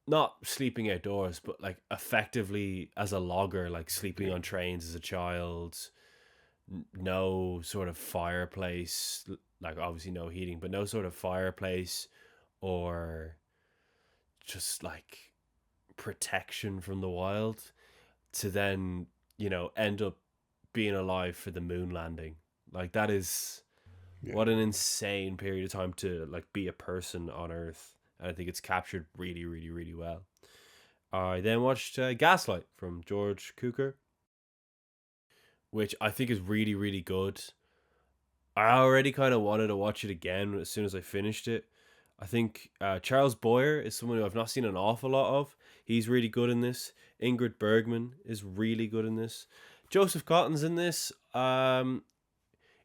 Speaker 1: not sleeping outdoors, but like effectively as a logger, like sleeping on trains as a child, no sort of fireplace, like obviously no heating, but no sort of fireplace or just like protection from the wild to then, end up being alive for the moon landing. Like that is
Speaker 2: Yeah.
Speaker 1: what an insane period of time to like be a person on Earth. And I think it's captured really, really, really well. I then watched Gaslight from George Cukor, which I think is really, really good. I already kind of wanted to watch it again as soon as I finished it. I think Charles Boyer is someone who I've not seen an awful lot of. He's really good in this. Ingrid Bergman is really good in this. Joseph Cotton's in this.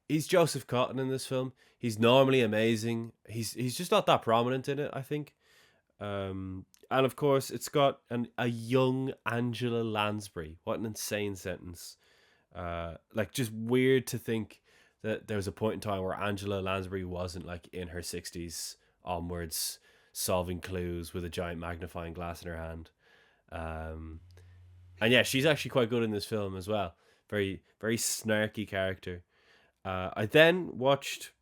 Speaker 1: He's Joseph Cotton in this film. He's normally amazing. He's just not that prominent in it, I think. And of course, it's got a young Angela Lansbury. What an insane sentence. Like just weird to think that there was a point in time where Angela Lansbury wasn't like in her 60s onwards, solving clues with a giant magnifying glass in her hand. Um, and yeah, she's actually quite good in this film as well. Very, very snarky character. I then watched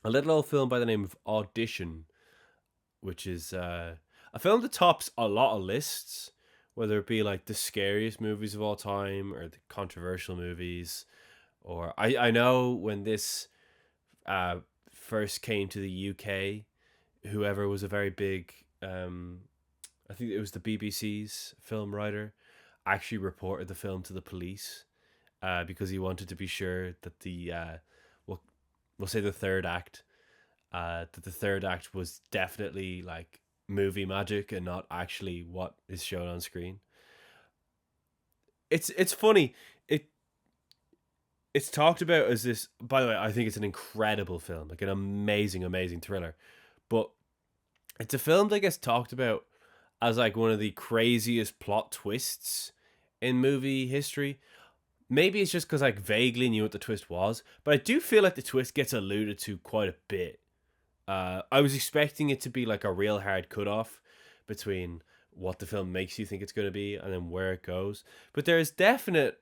Speaker 1: a little old film by the name of Audition, which is a film that tops a lot of lists, whether it be like the scariest movies of all time or the controversial movies. Or I know when this first came to the UK, whoever was a very big, I think it was the BBC's film writer, actually reported the film to the police because he wanted to be sure that we'll say the third act, that the third act was definitely like movie magic and not actually what is shown on screen. It's funny. It's talked about as this. By the way, I think it's an incredible film, like an amazing thriller. But it's a film that gets talked about as like one of the craziest plot twists in movie history. Maybe it's just because I vaguely knew what the twist was, but I do feel like the twist gets alluded to quite a bit. I was expecting it to be like a real hard cutoff between what the film makes you think it's going to be and then where it goes. But there's definitely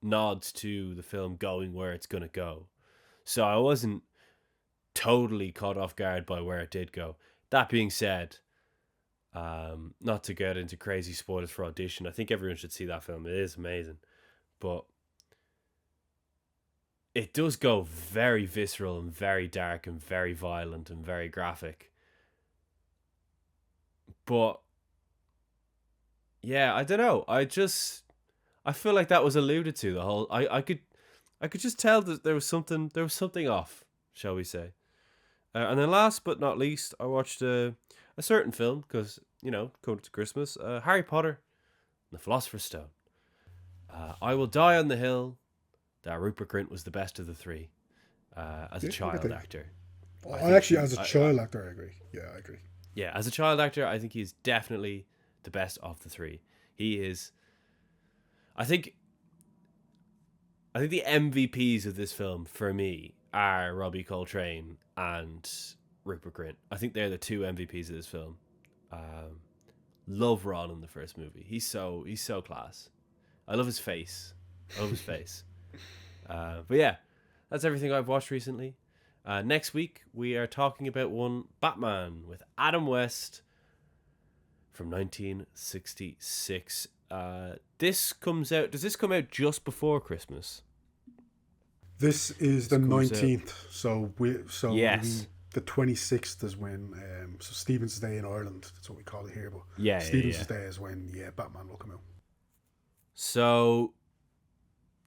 Speaker 1: nods to the film going where it's going to go. So I wasn't totally caught off guard by where it did go. That being said, not to get into crazy spoilers for Audition, I think everyone should see that film. It is amazing. But it does go very visceral and very dark and very violent and very graphic. But yeah, I don't know. I feel like that was alluded to the whole. I could just tell that there was something off, shall we say? And then last but not least, I watched a certain film because coming to Christmas, Harry Potter, and the Philosopher's Stone. I Will Die on the Hill. That Rupert Grint was the best of the three as a child actor.
Speaker 2: As a child actor, I agree. Yeah, I agree.
Speaker 1: Yeah, as a child actor, I think he's definitely the best of the three. He is. I think the MVPs of this film for me are Robbie Coltrane and Rupert Grint. I think they're the two MVPs of this film. Love Ron in the first movie. He's so class. I love his face. But yeah, that's everything I've watched recently. Next week we are talking about one Batman with Adam West from 1966. This comes out. Does this come out just before Christmas?
Speaker 2: This is the 19th.
Speaker 1: Yes.
Speaker 2: The 26th is when so Stephen's Day in Ireland. That's what we call it here. But
Speaker 1: Stephen's
Speaker 2: Day is when Batman will come out.
Speaker 1: So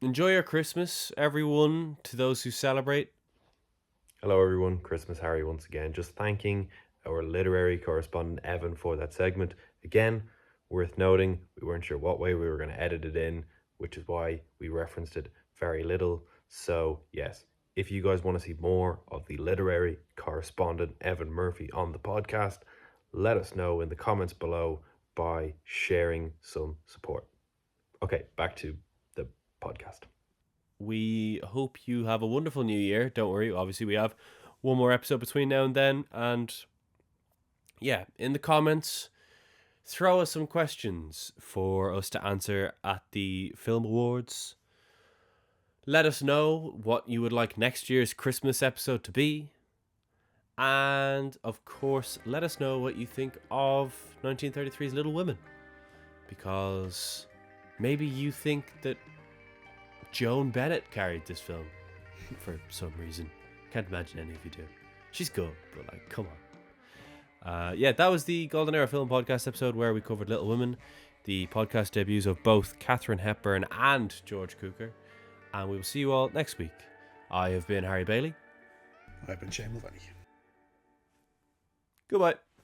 Speaker 1: enjoy your Christmas, everyone. To those who celebrate.
Speaker 4: Hello, everyone. Christmas Harry once again. Just thanking our literary correspondent Evan for that segment. Again, worth noting, we weren't sure what way we were going to edit it in, which is why we referenced it very little. So yes, if you guys want to see more of the literary correspondent Evan Murphy on the podcast, let us know in the comments below by sharing some support. Okay, back to the podcast.
Speaker 1: We hope you have a wonderful new year. Don't worry, obviously we have one more episode between now and then. And yeah, in the comments, throw us some questions for us to answer at the Film Awards. Let us know what you would like next year's Christmas episode to be. And of course, let us know what you think of 1933's Little Women. Because maybe you think that Joan Bennett carried this film for some reason. Can't imagine any of you do. She's good, but like, come on. That was the Golden Era Film Podcast episode where we covered Little Women, the podcast debuts of both Katharine Hepburn and George Cukor. And we will see you all next week. I have been Harry Bailey.
Speaker 2: I've been Shane Mulvaney.
Speaker 1: Goodbye.